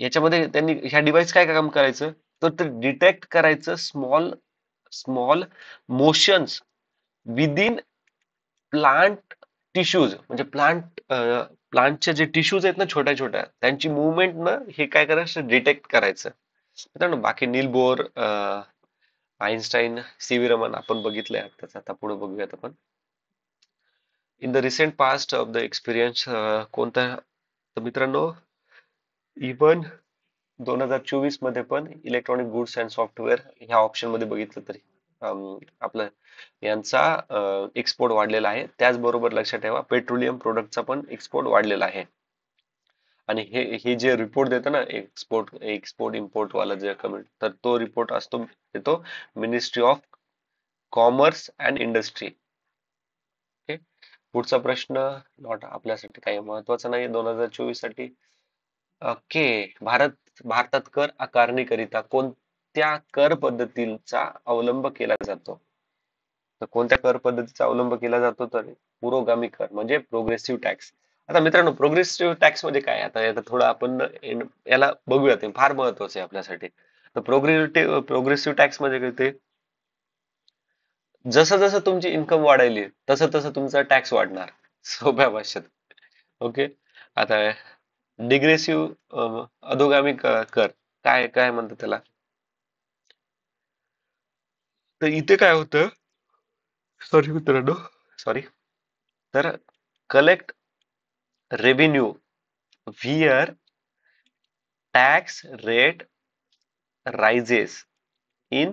याच्यामध्ये त्यांनी ह्या डिव्हाइस काय काम करायचं, तर ते डिटेक्ट करायचं small small motions within plant tissues. म्हणजे प्लांटच्या जे टिश्यूज आहेत ना छोट्या छोट्या, त्यांची मुवमेंट ना हे काय करायचं, डिटेक्ट करायचं. मित्रांनो, बाकी Niels Bohr, Einstein, C V Raman आपण बघितलंय आताच. आता पुढे बघूयात आपण. In the recent past of the experience कोणता? तर मित्रांनो, इवन 2024 मध्ये पण इलेक्ट्रॉनिक गुड्स अँड सॉफ्टवेअर ह्या ऑप्शन मध्ये बघितलं तरी आपलं यांचा एक्सपोर्ट वाढलेला आहे. त्याचबरोबर लक्षात ठेवा, पेट्रोलियम प्रोडक्टचा पण एक्सपोर्ट वाढलेला आहे. आणि हे हे जे रिपोर्ट देतं ना, एक्सपोर्ट एक्सपोर्ट इम्पोर्ट वाला जे कमेंट, तर तो रिपोर्ट असतो, येतो ministry of commerce and industry. Okay. पुढचा प्रश्न नॉट आपल्यासाठी काही महत्वाचा नाही 2024 साठी. ओके. भारतात कर आकारणी करिता कोणत्या कर पद्धतीचा अवलंब केला जातो? तर कोणत्या कर पद्धतीचा अवलंब केला जातो? तर पुरोगामी कर म्हणजे प्रोग्रेसिव्ह टॅक्स. आता मित्रांनो, प्रोग्रेसिव्ह टॅक्स म्हणजे काय? आता यात थोडं आपण याला बघूयात, हे फार महत्वाचं आहे आपल्यासाठी. तर प्रोग्रेसिव्ह टॅक्स म्हणजे काय ते, जसं जसं तुमची इन्कम वाढायली तसं तसं तुमचा टॅक्स वाढणार, सोप्या भाषेत. ओके. आता डिग्रेसिव्ह अधोगामी कर, काय काय म्हणतात त्याला? तर इथे काय होतं, सॉरी मित्रांनो, सॉरी. तर collect revenue where tax rate rises in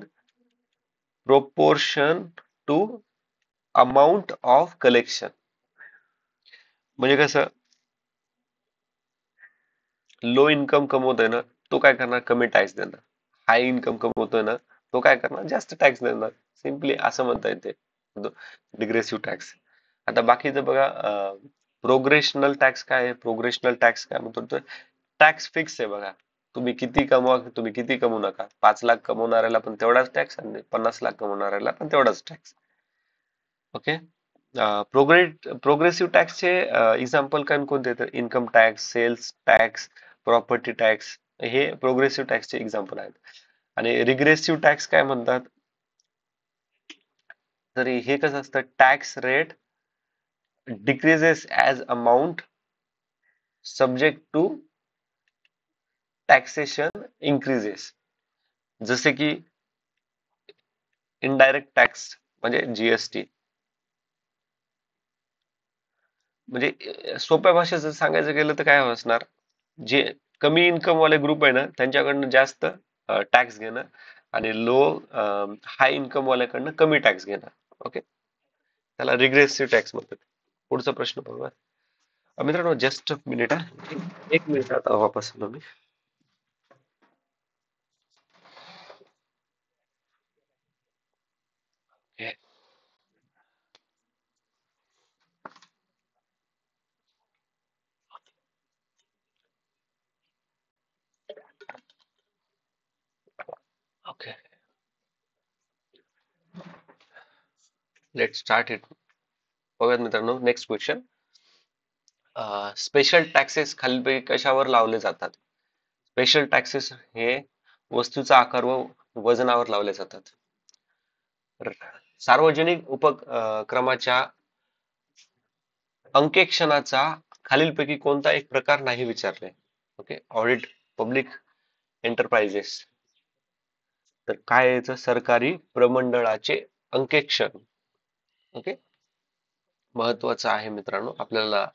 proportion to amount of collection. म्हणजे कसं, लो इन्कम कमवतोय ना, तो काय करणार? कमी टॅक्स देणार. हाय इन्कम कमवतोय ना, तो काय करणार? जास्त टॅक्स देणार. सिम्पली असं म्हणता येते डिग्रेसिव्ह टॅक्स. आता बाकीचं बघा, प्रोग्रेशनल टॅक्स काय आहे? प्रोग्रेशनल टॅक्स काय म्हणतो? तर टॅक्स फिक्स आहे बघा. तुम्ही किती कमवा, तुम्ही किती कमवू नका. 5 लाख कमवणाऱ्याला पण तेवढाच टॅक्स आणि 50 लाख कमवणाऱ्याला पण तेवढाच टॅक्स. ओके. प्रोग्रेसिव्ह टॅक्सचे एक्झाम्पल काय कोणते? तर income tax, sales tax, property tax, हे प्रोग्रेसिव्ह टॅक्सचे एक्झाम्पल आहेत. आणि रिग्रेसिव्ह टॅक्स काय म्हणतात? तर हे कसं असतं, tax rate decreases as amount subject to taxation increases. जसे की इनडायरेक्ट टॅक्स म्हणजे जीएसटी. म्हणजे सोप्या भाषेत जर सांगायचं गेलं तर काय असणार, जे कमी इन्कम वाले ग्रुप आहे ना, त्यांच्याकडनं जास्त टॅक्स घेणं, आणि हाय इन्कम वाल्याकडनं कमी टॅक्स घेणं. ओके. त्याला रिग्रेसिव्ह टॅक्स म्हणतात. पुढचा प्रश्न बघूया. मित्रांनो, जस्ट मिनिट हा, एक मिनिट, आता वापस आलो मी. Okay, let start it. बघा मित्रांनो, नेक्स्ट क्वेश्चन. स्पेशल टॅक्सेस खालीलपैकी कशावर लावले जातात? स्पेशल टॅक्सेस हे वस्तूचा आकार व वजनावर लावले जातात. सार्वजनिक उपक्रमाच्या अंकेक्षणाचा खालीलपैकी कोणता एक प्रकार नाही विचारले? ओके. Audit, public enterprises. तर काय याचं? सरकारी प्रमंडळाचे अंकेक्षण. ओके. महत्वाचं आहे मित्रांनो आपल्याला.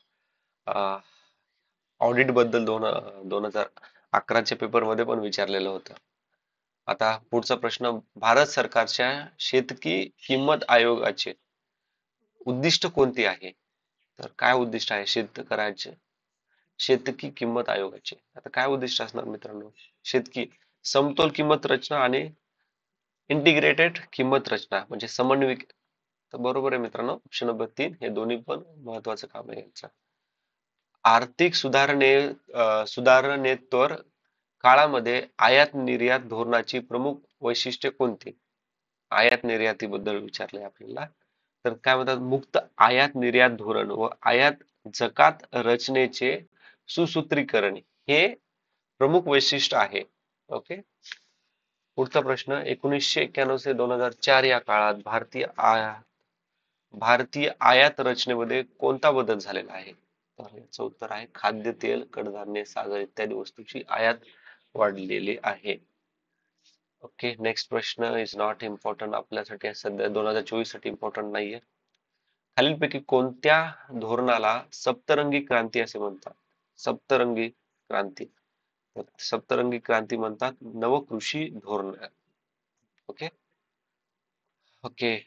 ऑडिट बद्दल 2011च्या पेपर मध्ये पण विचारलेलं होतं. आता पुढचा प्रश्न. भारत सरकारच्या शेतकी किंमत आयोगाचे उद्दिष्ट कोणते आहे? तर काय उद्दिष्ट आहे शेतकऱ्याचे? शेतकी किंमत आयोगाचे आता काय उद्दिष्ट असणार मित्रांनो? शेतकी समतोल किंमत रचना आणि इंटिग्रेटेड किंमत रचना म्हणजे समन्वयक. तर बरोबर आहे मित्रांनो, ऑप्शन नंबर 3 हे दोन्ही पण महत्वाचं काम आहे यांचं. आर्थिक सुधारणेत्तर काळामध्ये आयात निर्यात धोरणाची प्रमुख वैशिष्ट्ये कोणती? आयात निर्यातीबद्दल विचारलंय आपल्याला. तर काय म्हणतात? मुक्त आयात निर्यात धोरण व आयात जकात रचनेचे सुसूत्रीकरण हे प्रमुख वैशिष्ट्य आहे. ओके. पुढचा प्रश्न. 1991 ते 2004 या काळात भारतीय आयात रचनेमध्ये कोणता बदल झालेला आहे? तर याचं उत्तर आहे खाद्यतेल, कडधान्य, साखर इत्यादी वस्तूची आयात वाढलेली आहे. ओके. नेक्स्ट प्रश्न इज नॉट इम्पॉर्टंट आपल्यासाठी, सध्या 2024 साठी इम्पॉर्टंट नाहीये. खालीलपैकी कोणत्या धोरणाला सप्तरंगी क्रांती असे म्हणतात? सप्तरंगी क्रांती. तर सप्तरंगी क्रांती म्हणतात नवकृषी धोरण. Okay. Okay.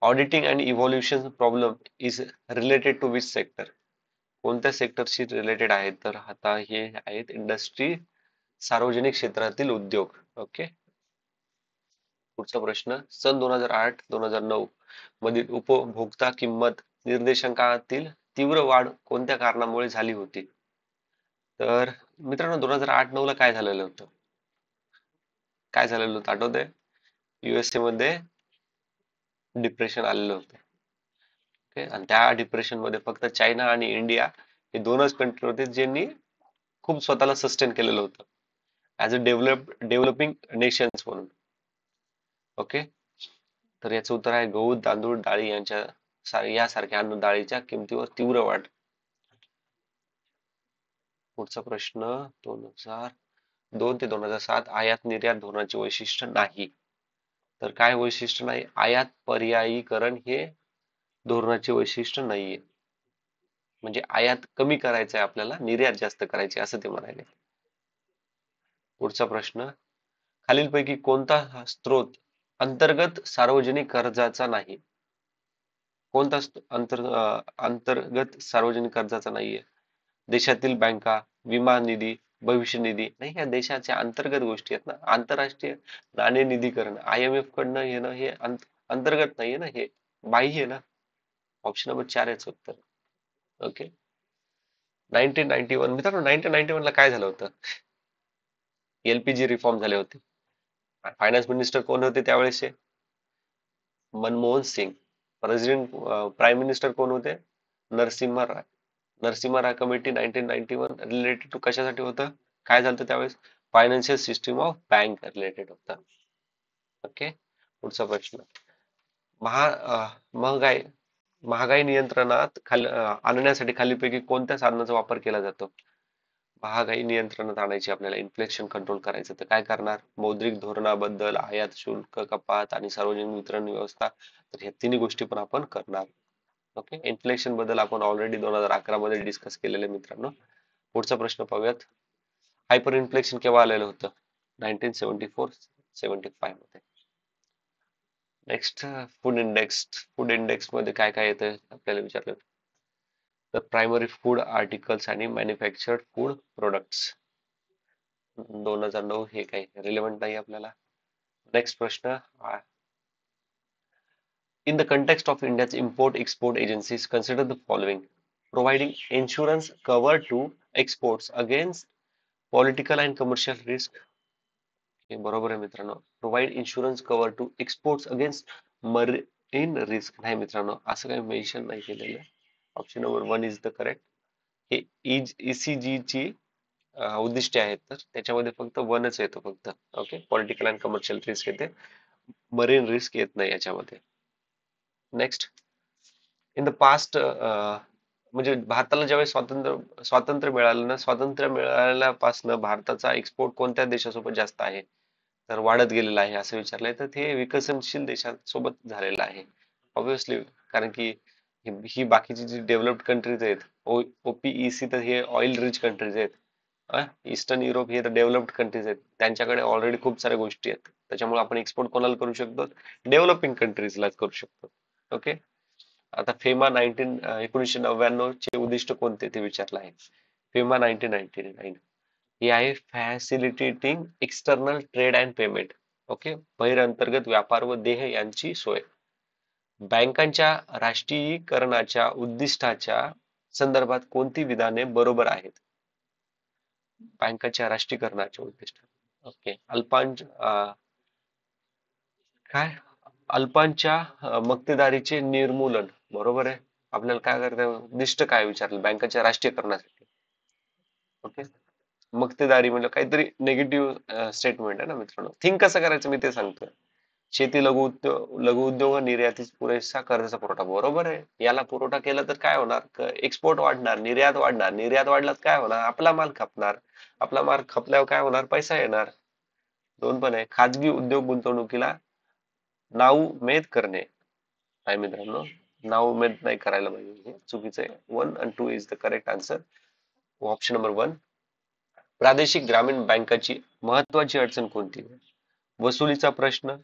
Auditing and evolution problem is related to which sector? कोणत्या सेक्टरशी रिलेटेड आहेत? तर आता हे आहेत इंडस्ट्री, सार्वजनिक क्षेत्रातील उद्योग. ओके. पुढचा प्रश्न. सन 2008-2009 मधील उपभोक्ता किंमत निर्देशांकातील तीव्र वाढ कोणत्या कारणामुळे झाली होती? तर मित्रांनो 2008-9 ला काय झालेलं होतं? काय झालेलं होतं आठवतंय? युएसए मध्ये डिप्रेशन आलेलं होतं. ओके, आणि त्या डिप्रेशन मध्ये फक्त चायना आणि इंडिया हे दोनच कंट्री होते ज्यांनी खूप स्वतःला सस्टेन केलेलं होतं ऍज अ डेव्हलपिंग नेशन्स म्हणून. ओके, तर याचं उत्तर आहे गहू, तांदूळ, डाळी यासारख्या अन्नडाळीच्या किमतीवर तीव्र वाढ. पुढचा प्रश्न 2002 ते 2007 आयात निर्यात धोरणाचे वैशिष्ट्य नाही. तर काय वैशिष्ट्य नाही? आयात पर्यायीकरण हे धोरणाचे वैशिष्ट्य नाहीये. म्हणजे आयात कमी करायचं आहे आपल्याला, निर्यात जास्त करायची असं ते म्हणाले. पुढचा प्रश्न, खालीलपैकी कोणता स्रोत अंतर्गत सार्वजनिक कर्जाचा नाही? कोणता अंतर्गत सार्वजनिक कर्जाचा नाहीये? देशातील बँका, विमा निधी, भविष्य निधी नाही, ह्या देशाच्या अंतर्गत गोष्टी आहेत ना. आंतरराष्ट्रीय नाणेनिधीकरण IMF कडनं येणं हे अंतर्गत नाहीये ना, हे बाह्य आहे ना. ऑप्शन नंबर 4 याचं उत्तर. ओके, 1991 मित्रांनो, 1991 ला काय झालं होतं? LPG रिफॉर्म झाले होते. फायनान्स मिनिस्टर कोण होते त्यावेळेसचे? Manmohan Singh. President prime minister कोण होते? Narasimha Rao. Narasimha Rao committee 1991 related to कशासाठी होतं? काय झालं त्यावेळेस? Financial system of bank related होतं. ओके, पुढचा प्रश्न, महागाई महागाई नियंत्रणात आणण्यासाठी खालीपैकी कोणत्या साधनाचा वापर केला जातो? महागाई नियंत्रणात आणायची आपल्याला, इन्फ्लेशन कंट्रोल करायचं, तर काय करणार? मौद्रिक धोरणाबद्दल, आयात शुल्क कपात आणि सार्वजनिक वितरण व्यवस्था, तर ह्या तिन्ही गोष्टी पण आपण करणार. ओके, इन्फ्लेशन बद्दल आपण ऑलरेडी 2011 मध्ये डिस्कस केलेले मित्रांनो. पुढचा प्रश्न पाहूयात, हायपर इन्फ्लेशन केव्हा आलेलं होतं? 1974-75 मध्ये. नेक्स्ट, फूड इंडेक्स मध्ये काय काय येतं आपल्याला विचारलं तर प्रायमरी फूड आर्टिकल्स आणि मॅन्युफॅक्चर्ड फूड प्रोडक्ट्स. 2009 हे काही रिलेव्हंट नाही आपल्याला. नेक्स्ट प्रश्न, in the context of India's import-export agencies, consider the following: providing insurance cover to exports against political and commercial risk. हे बरोबर आहे मित्रांनो. Provide insurance cover to exports against marine risk नाही मित्रांनो, असं काही मेन्शन नाही केलेलं. Option number 1 is the correct. हे ECG ची उद्दिष्टे आहेत, तर त्याच्यामध्ये फक्त 1च येतो फक्त. Okay, political and commercial risk येते, मरीन रिस्क येत नाही याच्यामध्ये. नेक्स्ट, इन द पास्ट, म्हणजे भारताला ज्यावेळेस स्वातंत्र्य मिळालं ना, स्वातंत्र्य मिळाल्यापासून भारताचा एक्सपोर्ट कोणत्या देशासोबत जास्त आहे तर वाढत गेलेला आहे असं विचारलंय, तर ते विकसनशील देशांसोबत झालेलं आहे ऑब्विसली. कारण की ही बाकीची जी डेव्हलप्ड कंट्रीज आहेत, OPEC, तर हे ऑइल रिच कंट्रीज आहेत. ईस्टर्न युरोप हे तर डेव्हलप्ड कंट्रीज आहेत, त्यांच्याकडे ऑलरेडी खूप साऱ्या गोष्टी आहेत, त्याच्यामुळे आपण एक्सपोर्ट कोणाला करू शकतो? डेव्हलपिंग कंट्रीजला करू शकतो. ओके, आता फेमा 1999 चे उद्दिष्ट कोणते ते विचारलं आहे. फेमा 1999 हे आहे facilitating external trade and payment. Okay, बहिरंतर्गत व्यापार व देह यांची सोय. बँकांच्या राष्ट्रीयीकरणाच्या उद्दिष्टाच्या संदर्भात कोणती विधाने बरोबर आहेत? बँकांच्या राष्ट्रीयकरणाचे उद्दिष्ट. ओके, काय अल्पांच्या मक्तेदारीचे निर्मूलन, बरोबर आहे. आपल्याला काय करायचं, उद्दिष्ट काय विचारलं बँकांच्या राष्ट्रीयकरणासाठी? ओके, मक्तेदारी म्हणजे काहीतरी निगेटिव्ह स्टेटमेंट आहे ना मित्रांनो. थिंक कसं करायचं मी ते सांगतोय. शेती, लघु उद्योग व निर्यातीस पुरेसा कर्जाचा पुरवठा, बरोबर आहे. याला पुरवठा केला तर काय होणार? एक्सपोर्ट वाढणार, निर्यात वाढणार, निर्यात वाढला तर काय होणार? आपला माल खपणार, आपला माल खपल्यावर काय होणार? पैसा येणार. दोन पण आहे. खाजगी उद्योग गुंतवणुकीला नाउमेद करणे नाही मित्रांनो, नाउमेद नाही करायला पाहिजे, हे चुकीचं आहे. 1 आणि 2 is the correct answer. Option number 1. प्रादेशिक ग्रामीण बँकाची महत्वाची अडचण कोणती? वसुलीचा प्रश्न,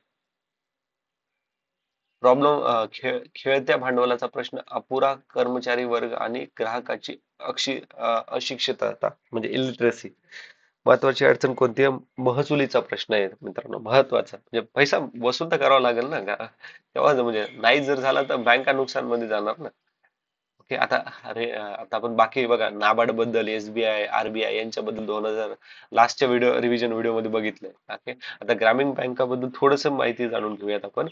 प्रॉब्लेम खेळत्या भांडवलाचा प्रश्न, अपुरा कर्मचारी वर्ग आणि ग्राहकाची अशिक्षितता म्हणजे इलिटरसी. महत्वाची अडचण कोणती आहे? महसुलीचा प्रश्न आहे मित्रांनो, महत्वाचा. म्हणजे पैसा वसूल तर करावा लागेल ना, तेव्हा म्हणजे नाही जर झाला तर बँका नुकसान मध्ये जाणार ना. ओके. आता आपण बाकी बघा, नाबार्ड बद्दल, एसबीआय, आरबीआय यांच्याबद्दल 2000 लास्टच्या रिव्हिजन व्हिडिओ मध्ये बघितलंय. ओके. आता ग्रामीण बँकाबद्दल थोडस माहिती जाणून घेऊयात आपण.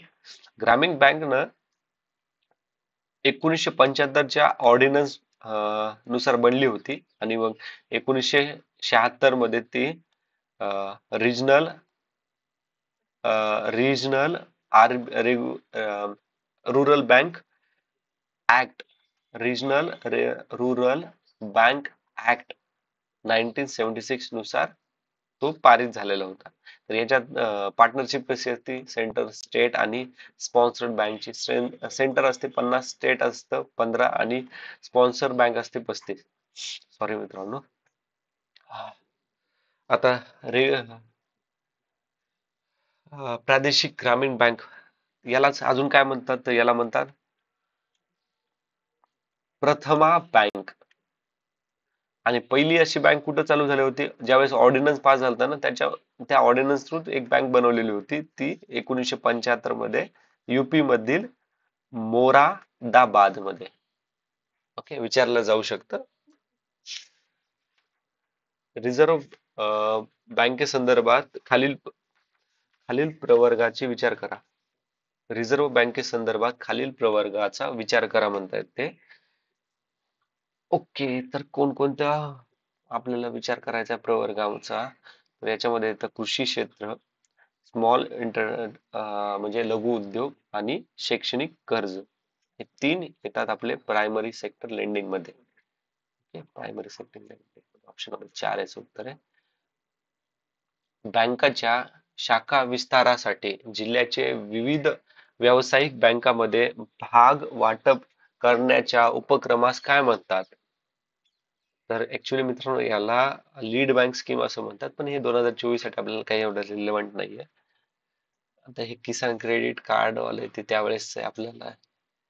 ग्रामीण बँक ना 1975च्या ऑर्डिनन्स नुसार बनली होती आणि मग 1976 मध्ये ती regional regional or rural bank act regional rural bank act 1976 नुसार तो पारित झालेला होता. तर याच्यात पार्टनरशिप कशी असते, सेंटर स्टेट आणि स्पॉन्सर्ड बँकची. सेंटर असते 50, स्टेट असतं 15 आणि स्पॉन्सर बँक असते 35. सॉरी मित्रांनो. आता रे प्रादेशिक ग्रामीण बँक यालाच अजून काय म्हणतात, तर याला म्हणतात प्रथमा बँक. आणि पहिली अशी बँक कुठं चालू झाली होती, ज्यावेळेस ऑर्डिनन्स पास झाला ना, त्या ऑर्डिनन्स थ्रू एक बँक बनवलेली होती, ती 1975 मध्ये युपी मधील मोरादाबाद मध्ये. ओके, विचारलं जाऊ शकतं. रिझर्व्ह बँकेसंदर्भात खालील खालील प्रवर्गाची विचार करा. रिझर्व्ह बँकेसंदर्भात खालील प्रवर्गाचा विचार करा म्हणतायत ते. ओके, तर कोणकोणत्या आपल्याला विचार करायचा प्रवर्गाचा, तर याच्यामध्ये येतं कृषी क्षेत्र, स्मॉल म्हणजे लघु उद्योग आणि शैक्षणिक कर्ज. हे 3 येतात आपले प्रायमरी सेक्टर लेंडिंग मध्ये. Okay, primary sector lending option number 4 याचं उत्तर आहे. बँकाच्या शाखा विस्तारासाठी जिल्ह्याचे विविध व्यावसायिक बँकांमध्ये भाग वाटप करण्याच्या उपक्रमास काय म्हणतात? तर ऍक्च्युली मित्रांनो, याला लीड बँक स्कीम असं म्हणतात, पण हे 2024 साठी आपल्याला काही एवढं रिलेव्हंट नाहीये. आता हे किसान क्रेडिट कार्ड वाले ते त्यावेळेस आपल्याला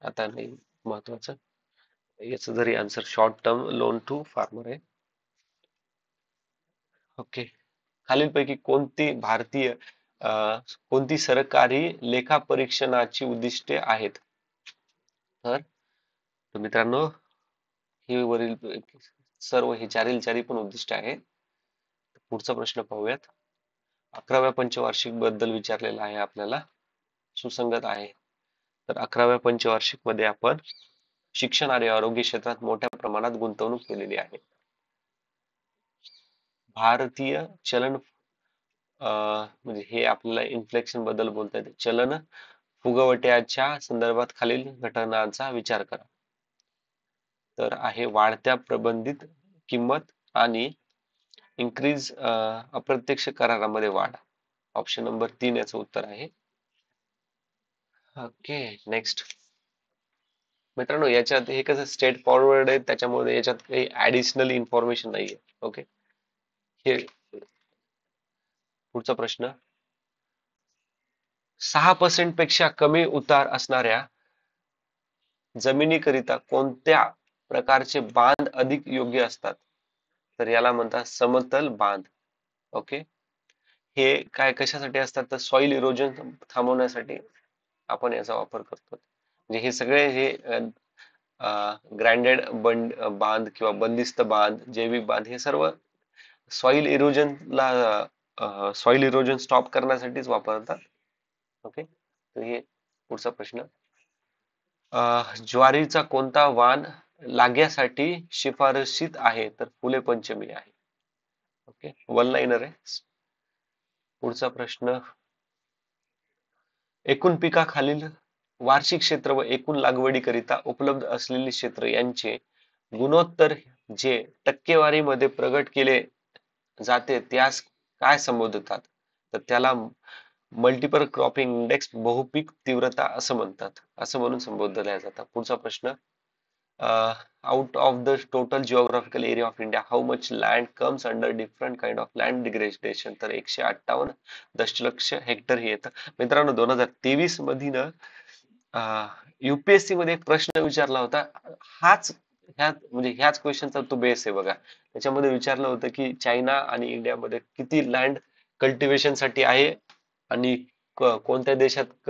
आता नाही महत्वाचं. याचं जरी answer short term loan to farmer आहे. ओके. खालीलपैकी कोणती सरकारी लेखापरीक्षणाची उद्दिष्टे आहेत? तर मित्रांनो, ही वरील सर्व हे चारी पण उद्दिष्ट आहे. पुढचा प्रश्न पाहूयात. 11व्या पंचवार्षिक बद्दल विचारलेला आहे आपल्याला, सुसंगत आहे. तर 11व्या पंचवार्षिक मध्ये आपण शिक्षण आणि आरोग्य क्षेत्रात मोठ्या प्रमाणात गुंतवणूक केलेली आहे. भारतीय चलन म्हणजे हे आपल्याला इन्फ्लेक्शन बद्दल बोलतात. चलन फुगवट्याच्या संदर्भात खालील घटनांचा विचार करा. तर आहे वाढत्या प्रबंधित किंमत आणि इन्क्रीज अप्रत्यक्ष करारामध्ये वाढ. ऑप्शन नंबर 3 याचं उत्तर आहे. Okay, next. मित्रांनो, याच्यात हे कसं स्टेट फॉरवर्ड आहे, त्याच्यामुळे याच्यात काही ऍडिशनल इन्फॉर्मेशन नाहीये. ओके, हे पुढचा प्रश्न. 6% पेक्षा कमी उतार असणाऱ्या जमिनीकरिता कोणत्या प्रकारचे बांध अधिक योग्य असतात? तर याला म्हणतात समतल बांध. ओके, हे काय कशासाठी असतात, तर सॉइल इरोजन थांबवण्यासाठी आपण याचा वापर करतो. म्हणजे हे सगळे हे ग्रँडेड बांध किंवा बंदिस्त बांध, जैविक बांध, हे सर्व सॉइल इरोजन स्टॉप करण्यासाठीच वापरतात. ओके, तर हे पुढचा प्रश्न. ज्वारीचा कोणता वाण लाग्यासाठी शिफारसीत आहे? तर फुले पंचमी आहे. ओके, वन लाईनर आहे. पुढचा प्रश्न. एकूण पिकाखालील वार्षिक क्षेत्र व एकूण लागवडीकरिता उपलब्ध असलेले क्षेत्र यांचे गुणोत्तर जे टक्केवारीमध्ये प्रगट केले जाते त्यास काय संबोधतात? तर त्याला मल्टिपल क्रॉपिंग इंडेक्स, बहुपीक तीव्रता असं म्हणतात, असं म्हणून संबोधल्या जातात. पुढचा प्रश्न. Out of the total geographical area of India how much land comes under different kind of land degradation? तर 158 दशलक्ष हेक्टर हे येतं. मित्रांनो, 2023 मध्ये ना युपीएससी मध्ये एक प्रश्न विचारला होता, ह्याच क्वेश्चनचा तो बेस आहे बघा. त्याच्यामध्ये विचारलं होतं की चायना आणि इंडियामध्ये किती लँड कल्टिवेशन साठी आहे आणि कोणत्या देशात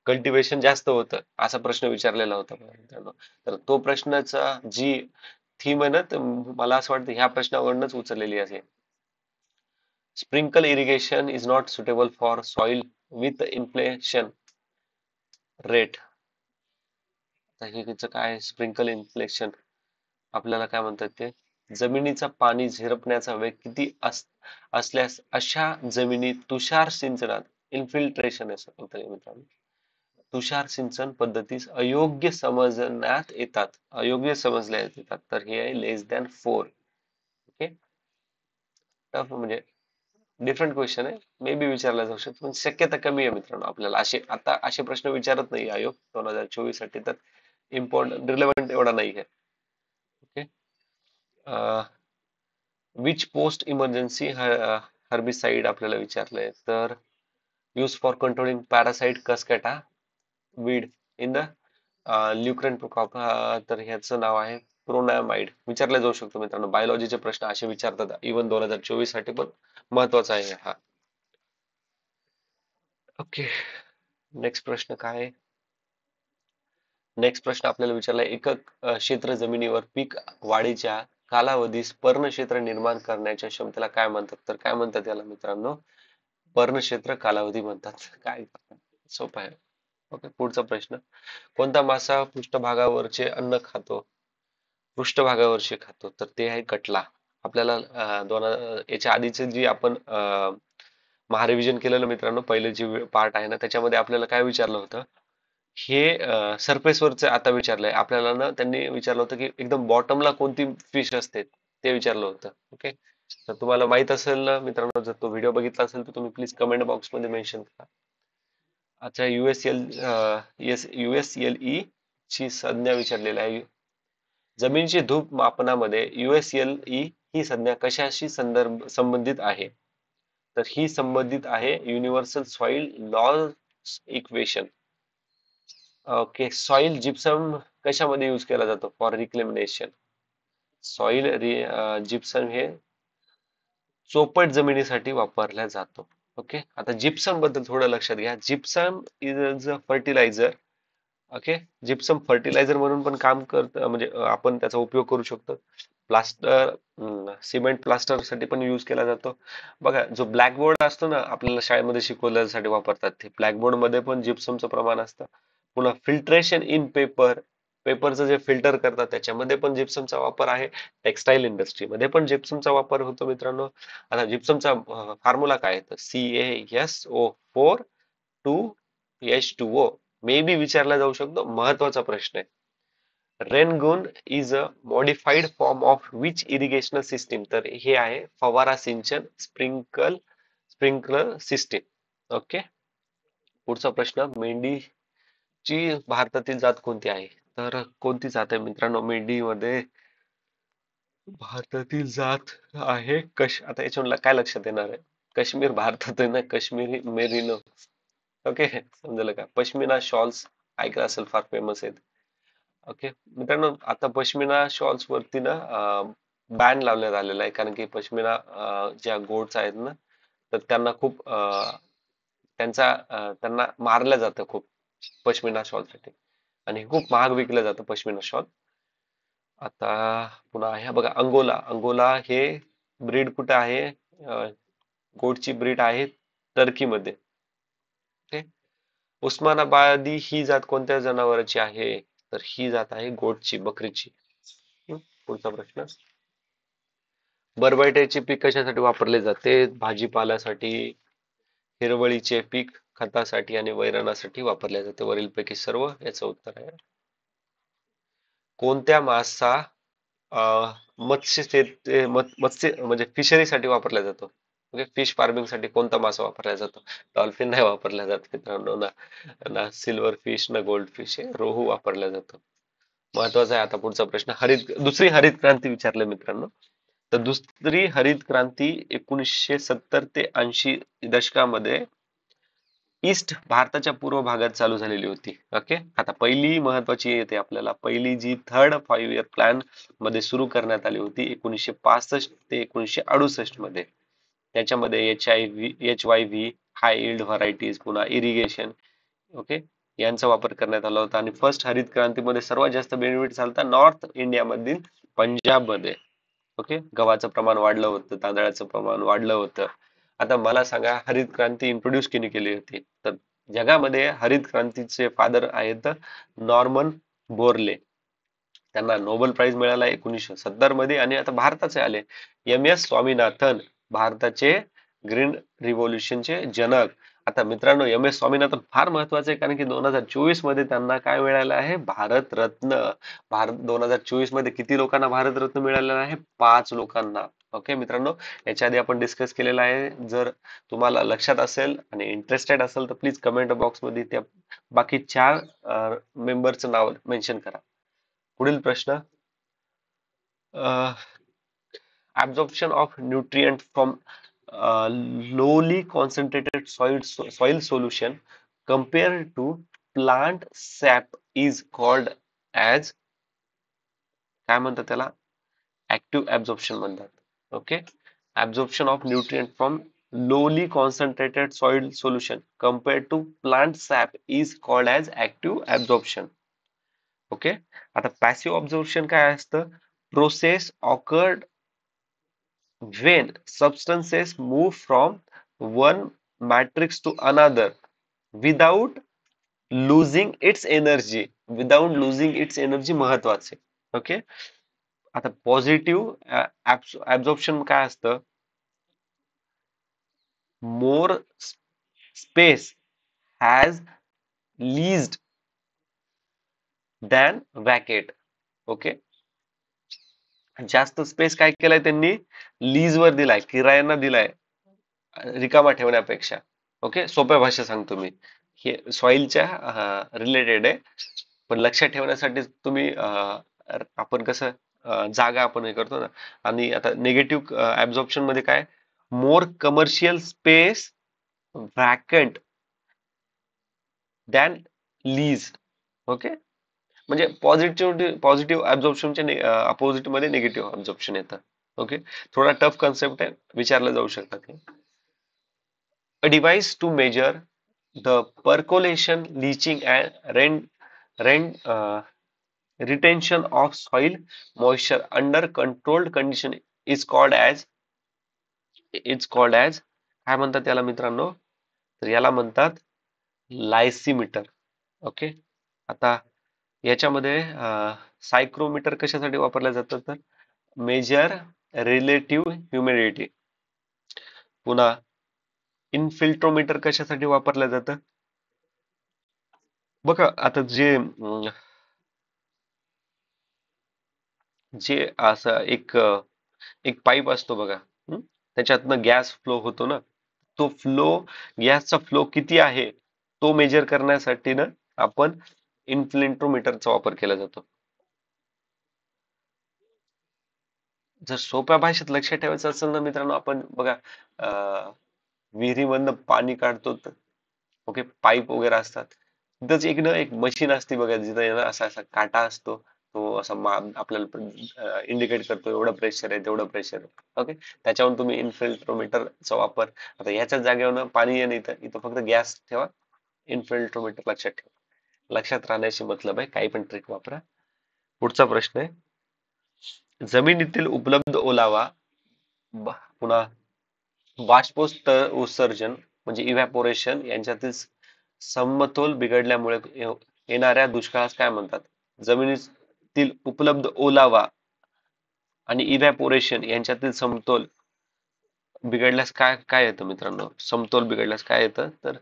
कल्टिवेशन जास्त होतं असा प्रश्न विचारलेला होता मित्रांनो. तर तो प्रश्नाचा जी थीम आहे ना, तर मला असं वाटतं ह्या प्रश्नावरूनच उचललेली असेल. Sprinkle irrigation is not suitable for soil with inflation rate. त्याचं काय स्प्रिंकल इन्फ्लेशन आपल्याला काय म्हणतात ते, जमिनीचा पाणी झिरपण्याचा वेग किती असल्यास अशा जमिनी तुषार सिंचनात इन्फिल्ट्रेशन असं म्हणतात मित्रांनो. तुषार सिंचन पद्धतीस अयोग्य समजण्यात येतात, अयोग्य समजल्या येतात. तर हे आहे लेस दॅन 4. ओके, टफ म्हणजे डिफरंट क्वेश्चन आहे, मे बी विचारला जाऊ शकतो पण शक्यता कमी आहे मित्रांनो. आपल्याला असे आता असे प्रश्न विचारत नाही आयोग 2024 साठी, तर इम्पॉर्टंट रिलेव्हंट एवढा नाही आहे. Okay, which post emergency herbicide आपल्याला विचारलंय, तर use for controlling parasite cuscuta weed in the lucerne crop. तर ह्याचं नाव आहे प्रोनॅमाइड. विचारला जाऊ शकतो मित्रांनो, बायोलॉजीचे प्रश्न असे विचारतात इव्हन 2024 साठी पण महत्वाचा आहे हा. ओके, नेक्स्ट प्रश्न काय आहे? नेक्स्ट प्रश्न आपल्याला विचारलाय, एकक क्षेत्र जमिनीवर पीक वाढीच्या कालावधीस पर्णक्षेत्र निर्माण करण्याच्या क्षमतेला काय म्हणतात? तर काय म्हणतात याला मित्रांनो, पर्णक्षेत्र कालावधी म्हणतात. काय सोपं आहे. ओके, पुढचा प्रश्न, कोणता मासा पृष्ठभागावरचे अन्न खातो? पृष्ठभागावरचे खातो, तर ते आहे कटला. आपल्याला याच्या आधीचे जी आपण महारिव्हिजन केलेलं मित्रांनो, पहिले जे पार्ट आहे ना, त्याच्यामध्ये आपल्याला काय विचारलं होतं, हे सरफेस वरच आता विचारलंय आपल्याला ना. त्यांनी विचारलं होतं की एकदम बॉटमला कोणती फिश असते, ते विचारलं होतं. ओके, तर तुम्हाला माहित असेल ना मित्रांनो, जर तो व्हिडिओ बघितला असेल तर तुम्ही प्लीज कमेंट बॉक्स मध्ये मेन्शन करा. अच्छा, युएसएलई ची संज्ञा विचारलेली आहे. जमिनीची धूप मापनामध्ये युएसएलई ही संज्ञा कशाशी संबंधित आहे? तर ही संबंधित आहे universal soil loss equation. Okay, soil gypsum कशामध्ये यूज केला जातो? For reclamation. सॉइल जिप्सम हे चोपट जमिनीसाठी वापरला जातो. ओके, आता जिप्सम बद्दल थोडं लक्षात घ्या. Gypsum is a fertiliser. Okay, gypsum fertiliser म्हणून पण काम करतं, म्हणजे आपण त्याचा उपयोग करू शकतो. प्लास्टर, सिमेंट प्लास्टर साठी पण यूज केला जातो. बघा, जो ब्लॅकबोर्ड असतो ना, आपल्याला शाळेमध्ये शिकवण्यासाठी वापरतात, ते ब्लॅकबोर्ड मध्ये पण जिप्समचं प्रमाण असतं. पुन्हा फिल्ट्रेशन इन पेपर, पेपरचं जे फिल्टर करतात त्याच्यामध्ये पण जिप्समचा वापर आहे. टेक्सटाईल इंडस्ट्रीमध्ये पण जिप्समचा वापर होतो मित्रांनो. आता जिप्समचा फॉर्म्युला काय आहे, तर CaSO4 2H2O. मे बी विचारला जाऊ शकतो, महत्वाचा प्रश्न आहे. Rain gun is a modified form of which irrigational system? तर हे आहे फवारा सिंचन, स्प्रिंकलर सिस्टीम. ओके, पुढचा प्रश्न, मेंढीची भारतातील जात कोणती आहे? तर कोणती जात आहे मित्रांनो मेंढीमध्ये? भारतातील जात आहे आता याच्यावर काय लक्षात येणार आहे, काश्मीर भारतात आहे ना, काश्मीरी मेरिनो. ओके, समजलं का? पश्मिना शॉल्स ऐकलं असेल, फार फेमस आहेत. ओके मित्रांनो, आता पश्मिना शॉल्स वरती ना बॅन लावण्यात आलेला आहे, कारण की पश्मिना ज्या गोट्स आहेत ना, तर त्यांना खूप त्यांना मारलं जातं खूप पश्मिना शॉल साठी, आणि खूप महाग विकलं जातं पश्मिना शॉल. आता पुन्हा आहे बघा, अंगोला. अंगोला हे ब्रीड कुठे आहे? गोटची ब्रीड आहे टर्कीमध्ये. ओके, उस्मानाबादी ही जात कोणत्या जनावरांची आहे? तर ही जात आहे गोटची, बकरीची. पुढचा प्रश्न, बरबैट्याचे पीक कशासाठी वापरले जाते? भाजीपाल्यासाठी, हिरवळीचे पीक खतासाठी आणि वैरणासाठी वापरले जाते. वरीलपैकी सर्व याचं उत्तर आहे. कोणत्या मासा मत्स्य म्हणजे फिशरीसाठी वापरला जातो? ओके, फिश फार्मिंग साठी कोणता मासा वापरला जातो? डॉल्फिन नाही वापरला जात मित्रांनो, ना ना सिल्वर फिश, ना गोल्ड फिश, हे रोहू वापरला जातो. महत्वाचा आहे. आता पुढचा प्रश्न, दुसरी हरित क्रांती विचारले मित्रांनो. तर दुसरी हरित क्रांती 1970 ते 80 दशकामध्ये ईस्ट भारताच्या पूर्व भागात चालू झालेली होती. ओके, आता पहिली महत्वाची येते आपल्याला, पहिली जी थर्ड 5 इयर प्लॅन मध्ये सुरू करण्यात आली होती 1965 ते 1968 मध्ये. त्याच्यामध्ये HYV, हाय इल्ड व्हरायटीज, पुन्हा इरिगेशन. ओके, यांचा वापर करण्यात आला होता आणि फर्स्ट हरित क्रांतीमध्ये सर्वात जास्त बेनिफिट झाला नॉर्थ इंडियामधील पंजाबमध्ये. ओके, गव्हाचं प्रमाण वाढलं होतं, तांदळाचं प्रमाण वाढलं होतं. आता मला सांगा, हरित क्रांती इंट्रोड्यूस केली केली होती? तर जगामध्ये हरित क्रांतीचे फादर आहेत नॉर्मन बोरले. त्यांना नोबेल प्राइज मिळाला 1970 मध्ये. आणि आता भारताचे आले एम.एस. स्वामीनाथन, भारताचे ग्रीन रिव्होल्यूशनचे जनक. आता मित्रांनो, एम.एस. स्वामीनाथन फार महत्वाचे आहे, कारण की 2024 मध्ये त्यांना काय मिळालं आहे? भारतरत्न. 2024 मध्ये किती लोकांना भारतरत्न मिळालेलं आहे? 5 लोकांना. ओके मित्रांनो, याच्या आधी आपण डिस्कस केलेला आहे. जर तुम्हाला लक्षात असेल आणि इंटरेस्टेड असेल तर प्लीज कमेंट बॉक्स मध्ये त्या बाकी 4 मेंबरचं नाव मेन्शन करा. पुढील प्रश्न, absorption of nutrient from lowly concentrated soil solution compared to plant sap is called as, काय म्हणतात त्याला? ऍक्टिव्ह ऍब्झॉर्प्शन म्हणतात. Okay, absorption of nutrient from lowly concentrated soil solution compared to plant sap is called as active absorption. Okay, आता passive observation काय असतं? Process awkward when substances move from one matrix to another without losing its energy. Without losing its energy महत्वाचे. Okay, आता positive absorption काय असतं? More space has leased than vacate. Okay, जास्त space काय केलाय त्यांनी? लीजवर दिलाय, किरायांना दिलाय, रिकामा ठेवण्यापेक्षा. ओके, सोप्या भाषेत सांगतो मी, हे सॉइलच्या रिलेटेड आहे, पण लक्षात ठेवण्यासाठी तुम्ही आपण कसं जागा आपण हे करतो ना. आणि आता निगेटिव्ह ऍब्झॉर्प्शन मध्ये काय? More commercial space vacant than lease. Okay, म्हणजे पॉझिटिव्ह ऍब्झॉर्प्शनच्या अपोजिट मध्ये निगेटिव्ह ऍब्झॉर्प्शन येतं. ओके, थोडा टफ कन्सेप्ट आहे, विचारलं जाऊ शकतं. A device to measure the percolation, leaching and retention of soil moisture under controlled condition is called as, काय म्हणतात याला मित्रांनो? तर याला म्हणतात लायसीमीटर. ओके, आता याच्यामध्ये सायक्रोमीटर कशासाठी वापरलं जातं? तर मेजर रिलेटिव्ह ह्युमिडिटी. पुन्हा इन्फिल्ट्रोमीटर कशासाठी वापरलं जातं? बघा, आता जे असं एक पाईप असतो बघा, त्याच्यातनं गॅस फ्लो होतो ना, तो गॅसचा फ्लो किती आहे तो मेजर करण्यासाठी ना आपण इन्फ्लेंट्रोमीटरचा वापर केला जातो. जर सोप्या भाषेत लक्षात ठेवायचं असेल ना मित्रांनो, आपण बघा विहिरीमधनं पाणी काढतो तर ओके, पाईप वगैरे असतात, तिथंच एक मशीन असते बघा, जिथं असा असा काटा असतो, तो असा आपल्याला इंडिकेट करतो एवढं प्रेशर आहे तेवढं प्रेशर आहे. ओके, त्याच्यावरून तुम्ही इन्फिल्ट्रोमीटरचा वापर. आता याच्याच जागेवर पाणी आहे, इथं इथं फक्त गॅस ठेवा, इन्फिल्ट्रोमीटर लक्षात ठेवा. लक्षात राहण्याशी मतलब आहे, काही पण ट्रिक वापरा. पुढचा प्रश्न आहे, जमिनीतील उपलब्ध ओलावा पुन्हा उत्सर्जन म्हणजे इव्हॅपोरेशन यांच्यातील समतोल बिघडल्यामुळे येणाऱ्या दुष्काळास काय म्हणतात? जमिनीतील उपलब्ध ओलावा आणि इव्हॅपोरेशन यांच्यातील समतोल बिघडल्यास काय काय येतं मित्रांनो? समतोल बिघडल्यास काय येतं? तर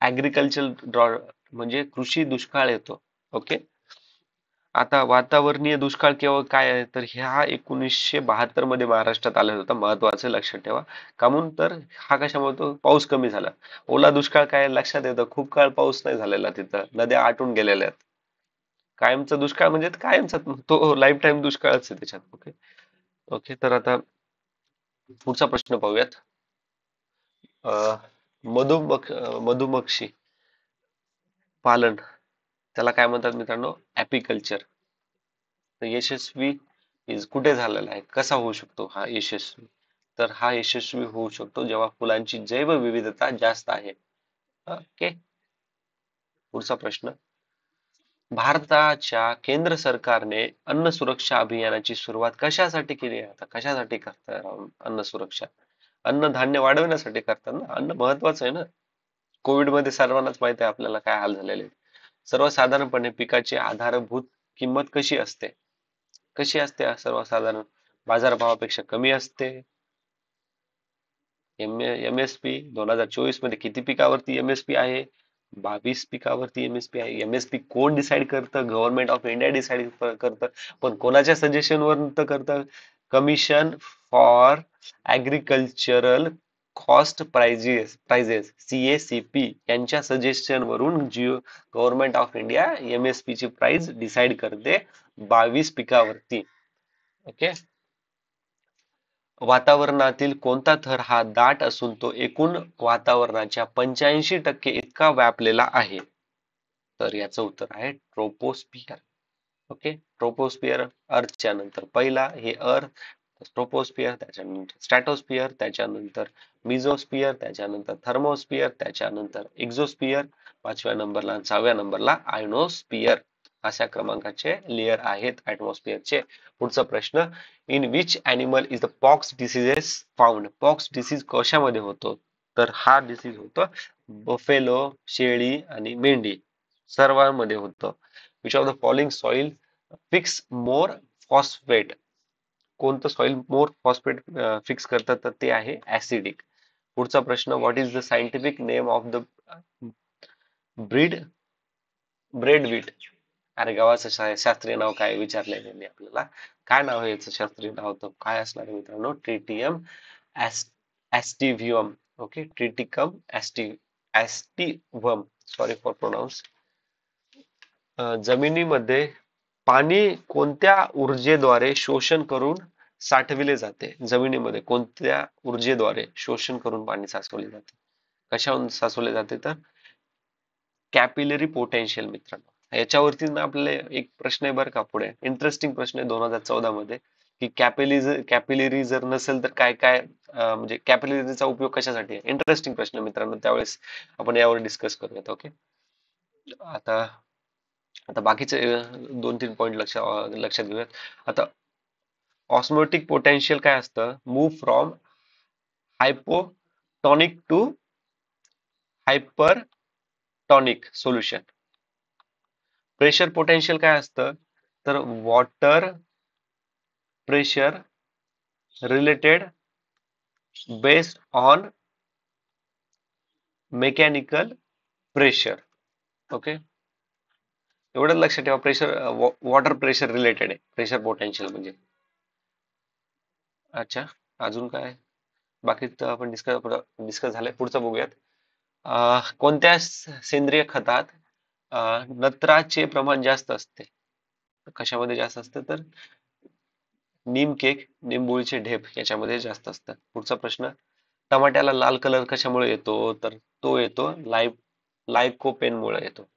ऍग्रिकल्चर ड्रॉ म्हणजे कृषी दुष्काळ येतो. ओके, आता वातावरणीय दुष्काळ केवळ काय आहे? तर ह्या 1972 मध्ये महाराष्ट्रात आला होता. महत्वाचं लक्षात ठेवा. का म्हणून? तर हा कशामुळे होतो? पाऊस कमी झाला. ओला दुष्काळ काय लक्षात येतं? खूप काळ पाऊस नाही झालेला, तिथं नद्या आटून गेलेल्या आहेत. कायमचा दुष्काळ म्हणजे कायमचा, तो लाईफ टाईम दुष्काळच आहे त्याच्यात. ओके ओके, तर आता पुढचा प्रश्न पाहूयात. मधुमक्षी पालन, त्याला काय म्हणतात मित्रांनो? ऍपिकल्चर. यशस्वी कुठे झालेला आहे? कसा होऊ शकतो हा यशस्वी? तर हा यशस्वी होऊ शकतो जेव्हा फुलांची जैवविविधता जास्त आहे. ओके, पुढचा प्रश्न, भारताच्या केंद्र सरकारने अन्न सुरक्षा अभियानाची सुरुवात कशासाठी केली आहे? आता कशासाठी करतात अन्न सुरक्षा? अन्नधान्य वाढवण्यासाठी करतात ना, अन्न महत्वाचं आहे ना. कोविड मध्ये सर्वांनाच माहिती आहे आपल्याला काय हाल झालेले. सर्वसाधारणपणे पिकाची आधारभूत किंमत कशी असते? कशी असते सर्वसाधारण? बाजारभावापेक्षा कमी असते. एमएसपी 2024 मध्ये किती पिकावरती एमएसपी आहे? 22 पिकावरती एमएसपी आहे. एमएसपी कोण डिसाईड करतं? गव्हर्नमेंट ऑफ इंडिया डिसाईड करतं. पण कोणाच्या सजेशन वर करतं? Commission for agricultural cost prices CACP यांच्या सजेशन वरून जिओ गव्हर्नमेंट ऑफ इंडिया एमएसपी ची प्राइस डिसाईड करते 22 पिकावरती. ओके. वातावरणातील कोणता थर हा दाट असून तो एकूण वातावरणाच्या 85% इतका व्यापलेला आहे? तर याचं उत्तर आहे ट्रोपोस्फियर. ओके. ट्रोपोस्फियर अर्थच्या नंतर पहिला हे अर्थ, ट्रोपोस्फियर, त्याच्यानंतर स्ट्रॅटोस्फियर, त्याच्यानंतर मिझोस्फियर, त्याच्यानंतर थर्मोस्फियर, त्याच्यानंतर एक्झोस्फियर, 5व्या नंबरला 6व्या नंबरला आयनोस्फियर अशा क्रमांकाचे लेयर आहेत ऍटमॉस्फिअरचे. पुढचा प्रश्न, in which animal is the pox diseases found? Pox disease कशामध्ये होतो? तर हा डिसीज होतो बफेलो, शेळी आणि मेंढी सर्वांमध्ये होतं. Which of the following soil fix more phosphate? कोणतं सॉइल मोर फॉस्फेट फिक्स करतात? तर ते आहे ऍसिडिक. पुढचा प्रश्न, what is the scientific name of the breed bread wheat? अरे गावाचं शास्त्रीय नाव काय विचारलंय त्यांनी आपल्याला. काय नाव आहे याचं शास्त्रीय नाव? तर काय असणार आहे मित्रांनो? Triticum aestivum. Okay. Triticum aestivum, sorry for pronounce. जमिनीमध्ये पाणी कोणत्या ऊर्जेद्वारे शोषण करून साठविले जाते? जमिनीमध्ये कोणत्या ऊर्जेद्वारे शोषण करून पाणी साचवले जाते? कशाहून साचवले जाते? तर कॅपिलरी पोटेन्शियल मित्रांनो. याच्यावरती ना आपल्याला एक प्रश्न आहे बरं का पुढे, इंटरेस्टिंग प्रश्न आहे 2014 मध्ये, की कॅपिलरी जर नसेल तर काय काय म्हणजे कॅपिलरीचा उपयोग कशासाठी आहे? इंटरेस्टिंग प्रश्न आहे मित्रांनो, त्यावेळेस आपण यावर डिस्कस करूयात. ओके. आता आता बाकीचे 2-3 पॉईंट लक्षात घेऊयात. आता ऑस्मोटिक पोटेन्शियल काय असतं? Move from hypotonic to hypertonic solution. Pressure potential काय असतं? तर water pressure related based on mechanical pressure. Okay. एवढं लक्षात ठेवा, प्रेशर वॉटर प्रेशर रिलेटेड आहे प्रेशर पोटेन्शियल म्हणजे. अच्छा, अजून काय? बाकी तर आपण डिस्कस झालंय. पुढचं बघूयात. कोणत्या सेंद्रिय खतात नत्राचे प्रमाण जास्त असते? कशामध्ये जास्त असतं? तर नीमकेक, निंबोळीचे ढेप याच्यामध्ये जास्त असतात. पुढचा प्रश्न, टमाट्याला लाल कलर कशामुळे येतो? तर तो येतो लायकोपेनमुळे येतो.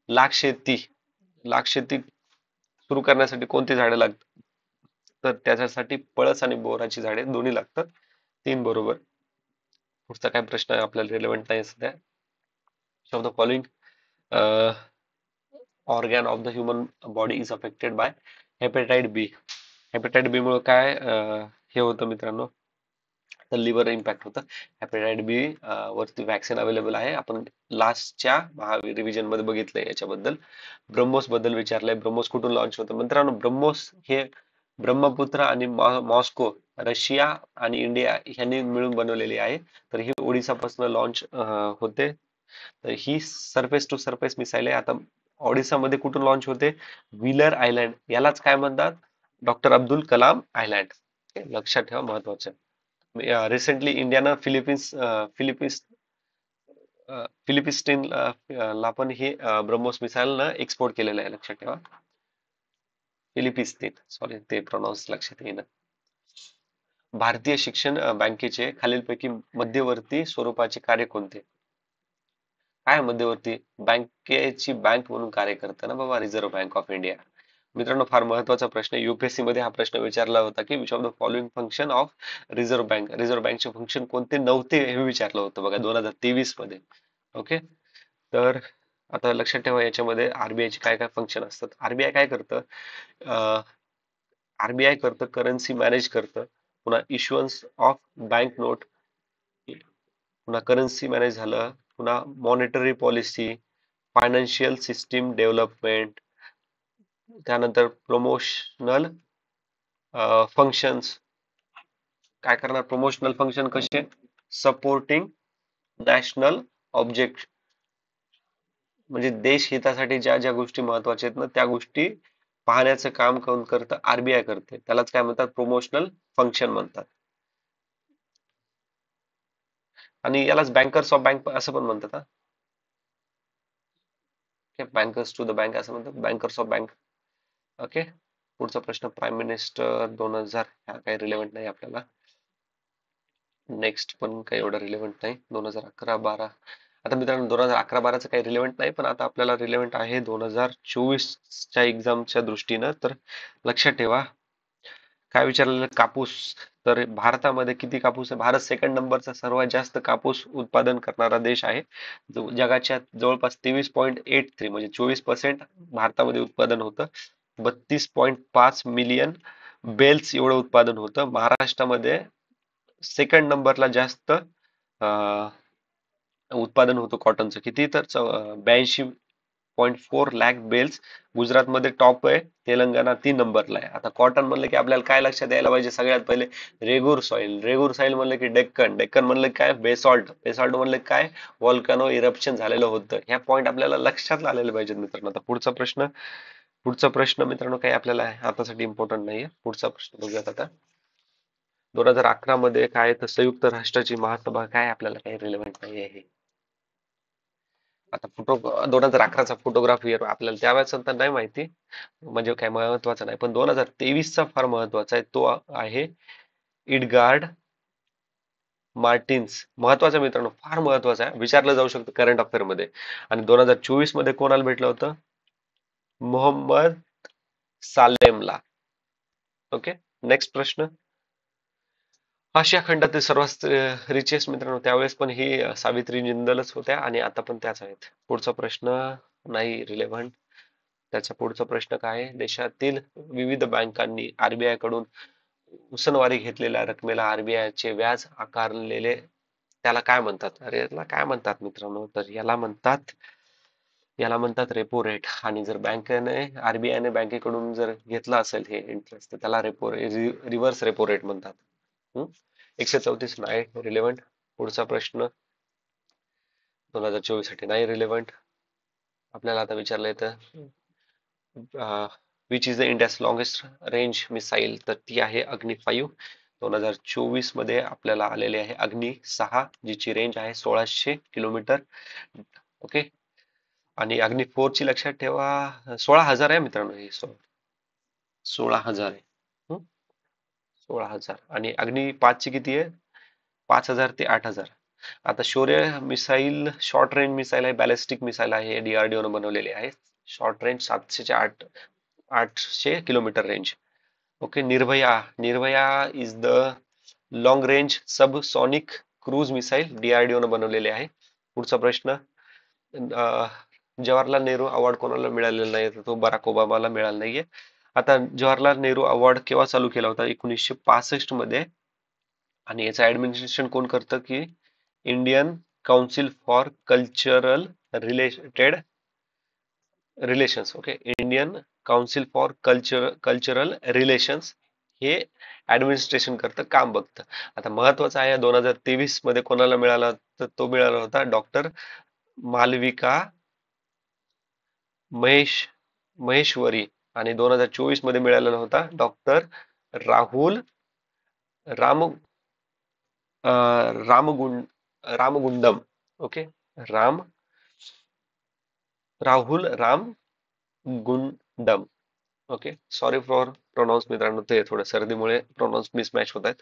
लाख शेती लाख शेती सुरू करण्यासाठी कोणती झाडं लागतात? तर त्याच्यासाठी पळस आणि बोराची झाडे दोन्ही लागतात. 3 बरोबर. पुढचा काय प्रश्न आहे आपल्याला रिलेव्हंट नाही सध्या. Of the following organ of the human body is affected by hepatitis B? Hepatitis B मुळे काय हे होतं मित्रांनो? तर लिव्हर इम्पॅक्ट होतं. हेपेटाइट बी वरती वॅक्सिन अवेलेबल आहे. आपण लास्टच्या रिव्हिजन मध्ये बघितलंय याच्याबद्दल. ब्रह्मोस बद्दल विचारलंय. ब्रह्मोस कुठून लॉन्च होतं? मित्रांनो, ब्रह्मोस हे ब्रह्मपुत्र आणि मॉस्को, रशिया आणि इंडिया यांनी मिळून बनवलेली आहे. तर ही ओडिसापासून लॉन्च होते. तर ही सरफेस टू सरफेस मिसाईल आहे. आता ओडिसामध्ये कुठून लॉन्च होते? व्हीलर आयलँड, यालाच काय म्हणतात? Doctor Abdul Kalam island. लक्षात ठेवा, महत्वाचं. रिसेंटली इंडियानं फिलिपिन्स ला पण हे ब्रह्मोस मिसाईल एक्सपोर्ट केलेलं आहे. लक्षात ठेवा. फिलिपिस्तीन, सॉरी ते प्रोनाऊन्स लक्षात येईना. भारतीय शिक्षण बँकेचे खालीलपैकी मध्यवर्ती स्वरूपाचे कार्य कोणते? काय मध्यवर्ती? बँकेची बँक म्हणून कार्य करतं ना बाबा, रिझर्व्ह बँक ऑफ इंडिया. मित्रांनो, फार महत्वाचा प्रश्न, युपीएससी मध्ये हा प्रश्न विचारला होता की which of the following function of reserve bank? Reserve बँकचे फंक्शन कोणते नव्हते हे विचारलं होतं बघा 2023 मध्ये. ओके. तर आता लक्षात ठेवा याच्यामध्ये आरबीआयचे काय काय फंक्शन असतात. आरबीआय काय करतं? आरबीआय करतं करन्सी मॅनेज करतं, पुन्हा इश्युअन्स ऑफ बँक नोट, पुन्हा करन्सी मॅनेज झालं, पुन्हा monetary policy, financial system development, त्यानंतर प्रमोशनल फंक्शन्स. काय करणार प्रमोशनल फंक्शन कसे? सपोर्टिंग नॅशनल ऑब्जेक्ट, म्हणजे देश हितासाठी ज्या ज्या गोष्टी महत्वाच्या आहेत ना त्या गोष्टी पाहण्याचं काम कोण करतं? आरबीआय करते. त्यालाच काय म्हणतात? प्रमोशनल फंक्शन म्हणतात. आणि यालाच बँकर्स ऑफ बँक असं पण म्हणतात. हा, बँकर्स टू द बँक असं म्हणतात, बँकर्स ऑफ बँक. ओके. पुढचा प्रश्न, प्राईम मिनिस्टर 2000, हा काही रिलेव्हंट नाही आपल्याला. नेक्स्ट पण काही एवढं रिलेव्हंट नाही. 2011-12, आता मित्रांनो 2011-12चं काही रिलेव्हंट नाही, पण आता आपल्याला रिलेव्हंट आहे 2024च्या एक्झामच्या दृष्टीनं. तर लक्षात ठेवा काय विचारलेलं, कापूस. तर भारतामध्ये किती कापूस आहे? भारत सेकंड नंबरचा सर्वात जास्त कापूस उत्पादन करणारा देश आहे. जगाच्या जवळपास 23.83 म्हणजे 24% भारतामध्ये उत्पादन होतं. 32.5 मिलियन बेल्स एवढं उत्पादन होतं. महाराष्ट्रामध्ये सेकंड नंबरला जास्त उत्पादन होतं कॉटनचं. किती? तर 82.4 लाख बेल्स. गुजरातमध्ये टॉप आहे, तेलंगणा 3 नंबरला आहे. आता कॉटन म्हणलं की आपल्याला काय लक्षात यायला पाहिजे? सगळ्यात पहिले रेगूर सॉइल. रेगूर सॉइल म्हणलं की डेक्कन. डेक्कन म्हणलं की काय? बेसॉल्ट. बेसॉल्ट म्हणलं की काय? व्हॉल्कॅनो इरप्शन झालेलं होतं. ह्या पॉईंट आपल्याला लक्षात आलेले पाहिजेत मित्रांनो. आता पुढचा प्रश्न मित्रांनो काही आपल्याला आतासाठी इम्पॉर्टंट नाहीये. पुढचा प्रश्न बघूयात आता. 2011 मध्ये काय तर संयुक्त राष्ट्राची महासभा काय? आपल्याला काही रिलेव्हंट नाही आहे. आता 2011चा फोटोग्राफी आपल्याला त्यावेळेस तर नाही माहिती, म्हणजे काय महत्वाचा नाही, पण 2023चा फार महत्वाचा आहे. तो आहे इडगार्ड मार्टिन्स. महत्वाचा मित्रांनो, फार महत्वाचा आहे, विचारलं जाऊ शकतं करंट अफेअर मध्ये. आणि 2024 मध्ये कोणाला भेटलं होतं? मोहम्मद सालेमला. ओके. नेक्स्ट प्रश्न, आशिया खंडातील सर्वात रिचेस्ट मित्रांनो त्यावेळेस पण ही सावित्री जिंदलच होत्या आणि आता पण त्याच आहेत. पुढचा प्रश्न नाही रिलेव्हंट. त्याचा पुढचा प्रश्न काय आहे? देशातील विविध बँकांनी आरबीआय कडून उसनवारी घेतलेल्या रकमेला आरबीआय चे व्याज आकारलेले त्याला काय म्हणतात? अरे याला काय म्हणतात मित्रांनो? तर याला म्हणतात रेपो रेट. आणि जर बँकेने आरबीआयने बँकेकडून जर घेतला असेल हे इंटरेस्ट तर त्याला रिव्हर्स रेपो रेट म्हणतात. 134 नाही रिलेव्हंट. पुढचा प्रश्न 2024 साठी नाही रिलेव्हंट. आपल्याला आता विचारलं येतं which is the India's longest range missile, तर ती आहे अग्नी 5. 2024 मध्ये आपल्याला आलेली आहे अग्नी 6, जिची रेंज आहे 1600 किलोमीटर. ओके. आणि अग्नी 4 ची लक्षात ठेवा 16,000 आहे मित्रांनो, ही 16,000 आहे. 16,000. आणि अग्नी 5 ची किती आहे? 5,000 ते 8,000. आता Shaurya missile short range missile आहे, बॅलिस्टिक मिसाईल आहे, डीआरडीओ ने बनवलेली आहे. शॉर्ट रेंज 700 ते 800 kilometre range. Okay. Nirbhaya is the long range subsonic cruise missile, DRDO ने बनवलेले आहे. पुढचा प्रश्न, जवाहरलाल नेहरू अवॉर्ड कोणाला मिळालेला नाही? तर तो बराक ओबामाला मिळाला नाहीये. आता जवाहरलाल नेहरू अवॉर्ड केव्हा चालू केला होता? 1965 मध्ये. आणि याचं ऍडमिनिस्ट्रेशन कोण करतं? की Indian council for cultural related relations. Okay. Indian council for cultural relations हे ऍडमिनिस्ट्रेशन करतं, काम बघतं. आता महत्वाचं आहे 2023 मध्ये कोणाला मिळाला? तर तो मिळाला होता डॉक्टर मालविका महेश्वरी. आणि 2024 मध्ये मिळालेला होता doctor Rahul Ram Ramgundam. Okay. Ram Rahul Ramgundam. Okay. Sorry for pronounce मित्रांनो, ते थोडं सर्दीमुळे प्रोनाऊन्स मिसमॅच होत आहेत.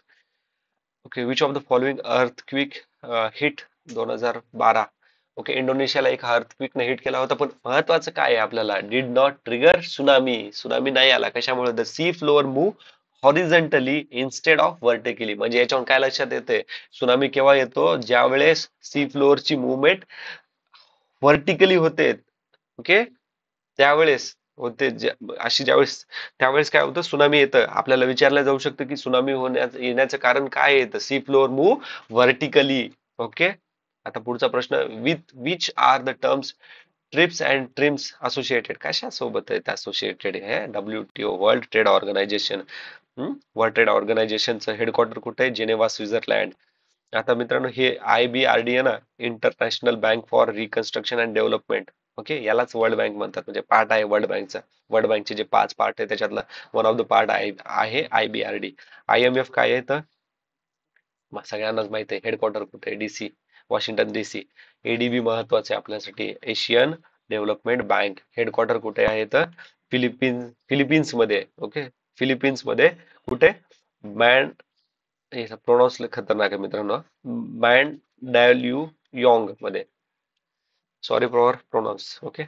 Okay. Which of the following earthquake hit 2012? Okay. इंडोनेशियाला एक अर्थक्विकने हिट केला होता, पण महत्वाचं काय आहे आपल्याला? Did not trigger tsunami. Tsunami नाही आला. कशामुळे? The sea floor move horizontally instead of vertically. म्हणजे याच्यावरून काय लक्षात येते? सुनामी केव्हा येतो? ज्या वेळेस सी फ्लोअरची मुवमेंट व्हर्टिकली होते. ओके. त्यावेळेस होते अशी ज्यावेळेस त्यावेळेस काय होतं, सुनामी येतं. आपल्याला विचारलं जाऊ शकतं की सुनामी येण्याचं कारण काय येतं? Sea floor move vertically. Okay. आता पुढचा प्रश्न, with which are the terms TRIPS and TRIMS associated, कशासोबत आहेत असोसिएटेड हे? WTO, world trade organisation. World trade ऑर्गनायझेशनचं हेडक्वार्टर कुठे आहे? Geneva, Switzerland. आता मित्रांनो, हे IBRD आहे ना, international bank for reconstruction and development. Okay, यालाच वर्ल्ड बँक म्हणतात, म्हणजे पार्ट आहे वर्ल्ड बँकचा. वर्ल्ड बँकचे जे 5 पार्ट आहे त्याच्यातला वन ऑफ द पार्ट आहे IBRD. IMF काय आहे तर सगळ्यांनाच माहिती आहे, हेडक्वार्टर कुठे आहे? DC, Washington DC. ADB महत्वाचे आहे आपल्यासाठी, एशियन डेव्हलपमेंट बँक. हेडक्वार्टर कुठे आहे तर फिलिपिन्स मध्ये. ओके, फिलिपिन्स मध्ये कुठे? मॅन, हे प्रोनाऊन्स खतरनाक आहे मित्रांनो, मॅन यॉंग मध्ये. Sorry for pronouns. ओके.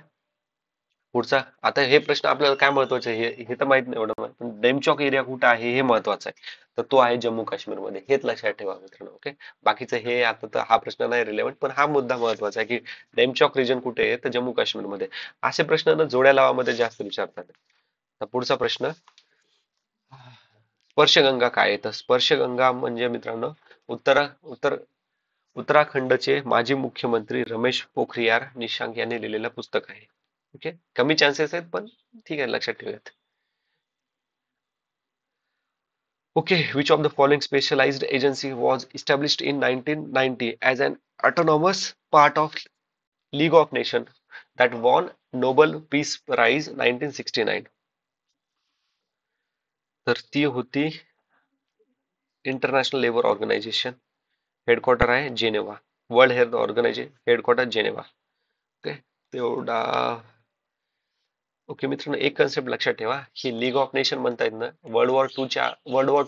पुढचा, आता हे प्रश्न आपल्याला काय महत्वाचे आहे, हे तर माहित नाही एवढं, पण डेमचॉक एरिया कुठे आहे हे महत्वाचं आहे. तर तो आहे जम्मू काश्मीर मध्ये. हेच लक्षात ठेवा मित्रांनो. ओके. बाकीचं हे आता तर हा प्रश्न नाही रिलेव्हंट, पण हा मुद्दा महत्वाचा आहे की डेमचॉक रिजन कुठे आहे, तर जम्मू काश्मीर मध्ये. असे प्रश्न ना जोड्या लावामध्ये जास्त विचारतात. तर पुढचा प्रश्न, स्पर्शगंगा काय आहे? तर स्पर्शगंगा म्हणजे मित्रांनो, उत्तर उत्तराखंडचे माजी मुख्यमंत्री रमेश पोखरियाल निशांक यांनी लिहिलेलं पुस्तक आहे. ओके, कमी चान्सेस आहेत पण ठीक आहे, लक्षात ठेवूयात. Okay, which of the following specialized agency was established in 1990 as an autonomous part of League of Nations that won Nobel Peace Prize 1969? तर ती होती इंटरनॅशनल लेबर ऑर्गनायझेशन. हेडक्वार्टर आहे Geneva. World health organisation headquarter Geneva. Okay, तेवढा. Okay मित्रांनो, एक concept लक्षात ठेवा, ही league of nation म्हणतायत ना, वर्ल्ड वॉर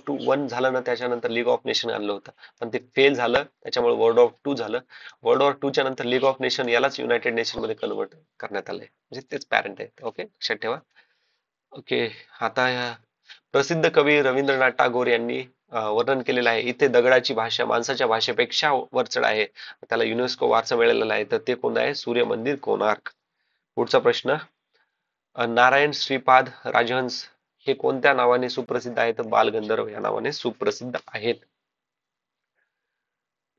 2 वन झालं ना, त्याच्यानंतर लीग ऑफ नेशन आणलं होतं, पण ते फेल झालं, त्याच्यामुळे वर्ल्ड वॉर 2 झालं. वर्ल्ड वॉर 2 च्या नंतर लीग ऑफ नेशन यालाच युनायटेड नेशन मध्ये कन्वर्ट करण्यात आलंय, म्हणजे तेच पॅरेंट आहे. ओके, लक्षात ठेवा. ओके. आता प्रसिद्ध कवी रवींद्रनाथ टागोर यांनी वर्णन केलेलं आहे, इथे दगडाची भाषा माणसाच्या भाषेपेक्षा वरचढ आहे, त्याला युनेस्को वारसा मिळालेला आहे. तर ते कोण आहे? सूर्य मंदिर, कोणार्क. पुढचा प्रश्न, नारायण श्रीपाद राजहंस हे कोणत्या नावाने सुप्रसिद्ध आहेत? बालगंधर्व या नावाने सुप्रसिद्ध आहेत.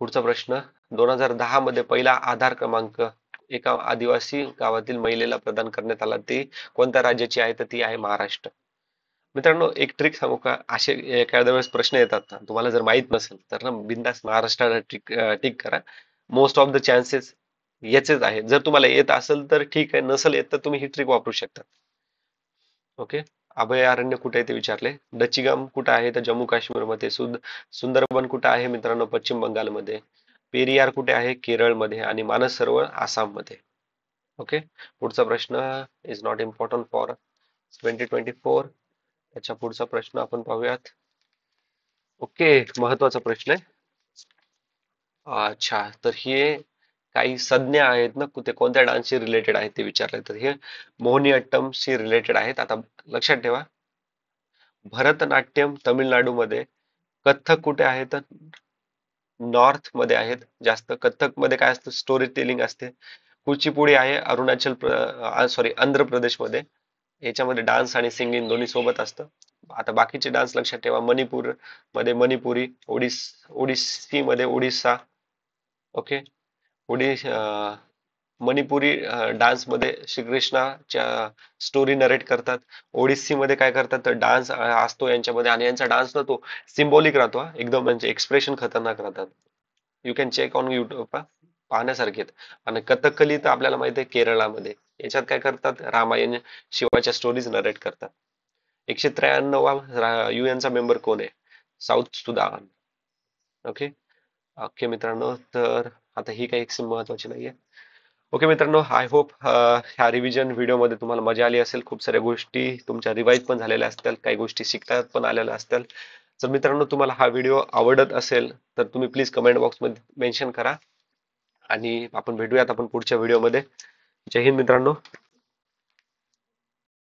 पुढचा प्रश्न, 2010 मध्ये पहिला आधार क्रमांक एका आदिवासी गावातील महिलेला प्रदान करण्यात आला, ते कोणत्या राज्याची आहे? तर ती आहे महाराष्ट्र. मित्रांनो, एक ट्रिक सांगू का? असे एखाद्या वेळेस प्रश्न येतात ना, तुम्हाला जर माहित नसेल तर ना, बिंदास महाराष्ट्राला टिक करा. मोस्ट ऑफ द चान्सेस याचेच आहे. जर तुम्हाला येत असेल तर ठीक आहे, नसेल येत तर तुम्ही ही ट्रिक वापरू शकता. ओके. अभयारण्य कुठे आहे ते विचारले. डचिगम कुठे आहे? तर जम्मू काश्मीरमध्ये. सुंदरबन कुठे आहे मित्रांनो? पश्चिम बंगालमध्ये. पेरियार कुठे आहे? केरळमध्ये. आणि मानस सरोवर आसाममध्ये. ओके. पुढचा प्रश्न इज नॉट इम्पॉर्टंट फॉर 2024. त्याच्या पुढचा प्रश्न आपण पाहूयात. ओके, महत्वाचा प्रश्न आहे. अच्छा, तर हे काही संज्ञा आहेत ना, ते कोणत्या डान्सशी रिलेटेड आहेत ते विचारले. तर हे मोहिनीअट्टमशी रिलेटेड आहेत. आता लक्षात ठेवा, भरतनाट्यम तामिळनाडूमध्ये, कथ्थक कुठे आहे? तर नॉर्थ मध्ये आहेत जास्त. कथ्थक मध्ये काय असतं? स्टोरी टेलिंग असते. कुचिपुडी आहे सॉरी, आंध्र प्रदेशमध्ये. याच्यामध्ये डान्स आणि सिंगिंग दोन्ही सोबत असतं. आता बाकीचे डान्स लक्षात ठेवा, मणिपूर मध्ये मणिपुरी, ओडिसी मध्ये ओडिसा. ओके. ओडिश मणिपुरी डान्स मध्ये श्रीकृष्णाच्या स्टोरी नरेट करतात. ओडिसी मध्ये काय करतात? तर डान्स असतो यांच्यामध्ये, आणि यांचा डान्स ना तो सिम्बॉलिक राहतो हा, एकदम म्हणजे एक्सप्रेशन खतरनाक राहतात. You can check on YouTube, पाहण्यासारखे आहेत. आणि कथकली तर आपल्याला माहिती आहे केरळामध्ये. याच्यात काय करतात? रामायण, शिवाच्या स्टोरीज नरेट करतात. 193वा UN चा मेंबर कोण आहे? साऊथ सुदान. ओके. ओके मित्रांनो, तर आता ही काही महत्वाची नाहीये. ओके मित्रांनो, आय होप ह्या रिव्हिजन व्हिडिओमध्ये तुम्हाला मजा आली असेल. खूप साऱ्या गोष्टी तुमच्या रिवाईज पण झालेल्या असतील, काही गोष्टी शिकतात पण आलेल्या असतील. तर मित्रांनो, तुम्हाला हा व्हिडिओ आवडत असेल तर तुम्ही प्लीज कमेंट बॉक्समध्ये मेन्शन करा, आणि आपण भेटूयात आपण पुढच्या व्हिडिओमध्ये. जय हिंद मित्रांनो.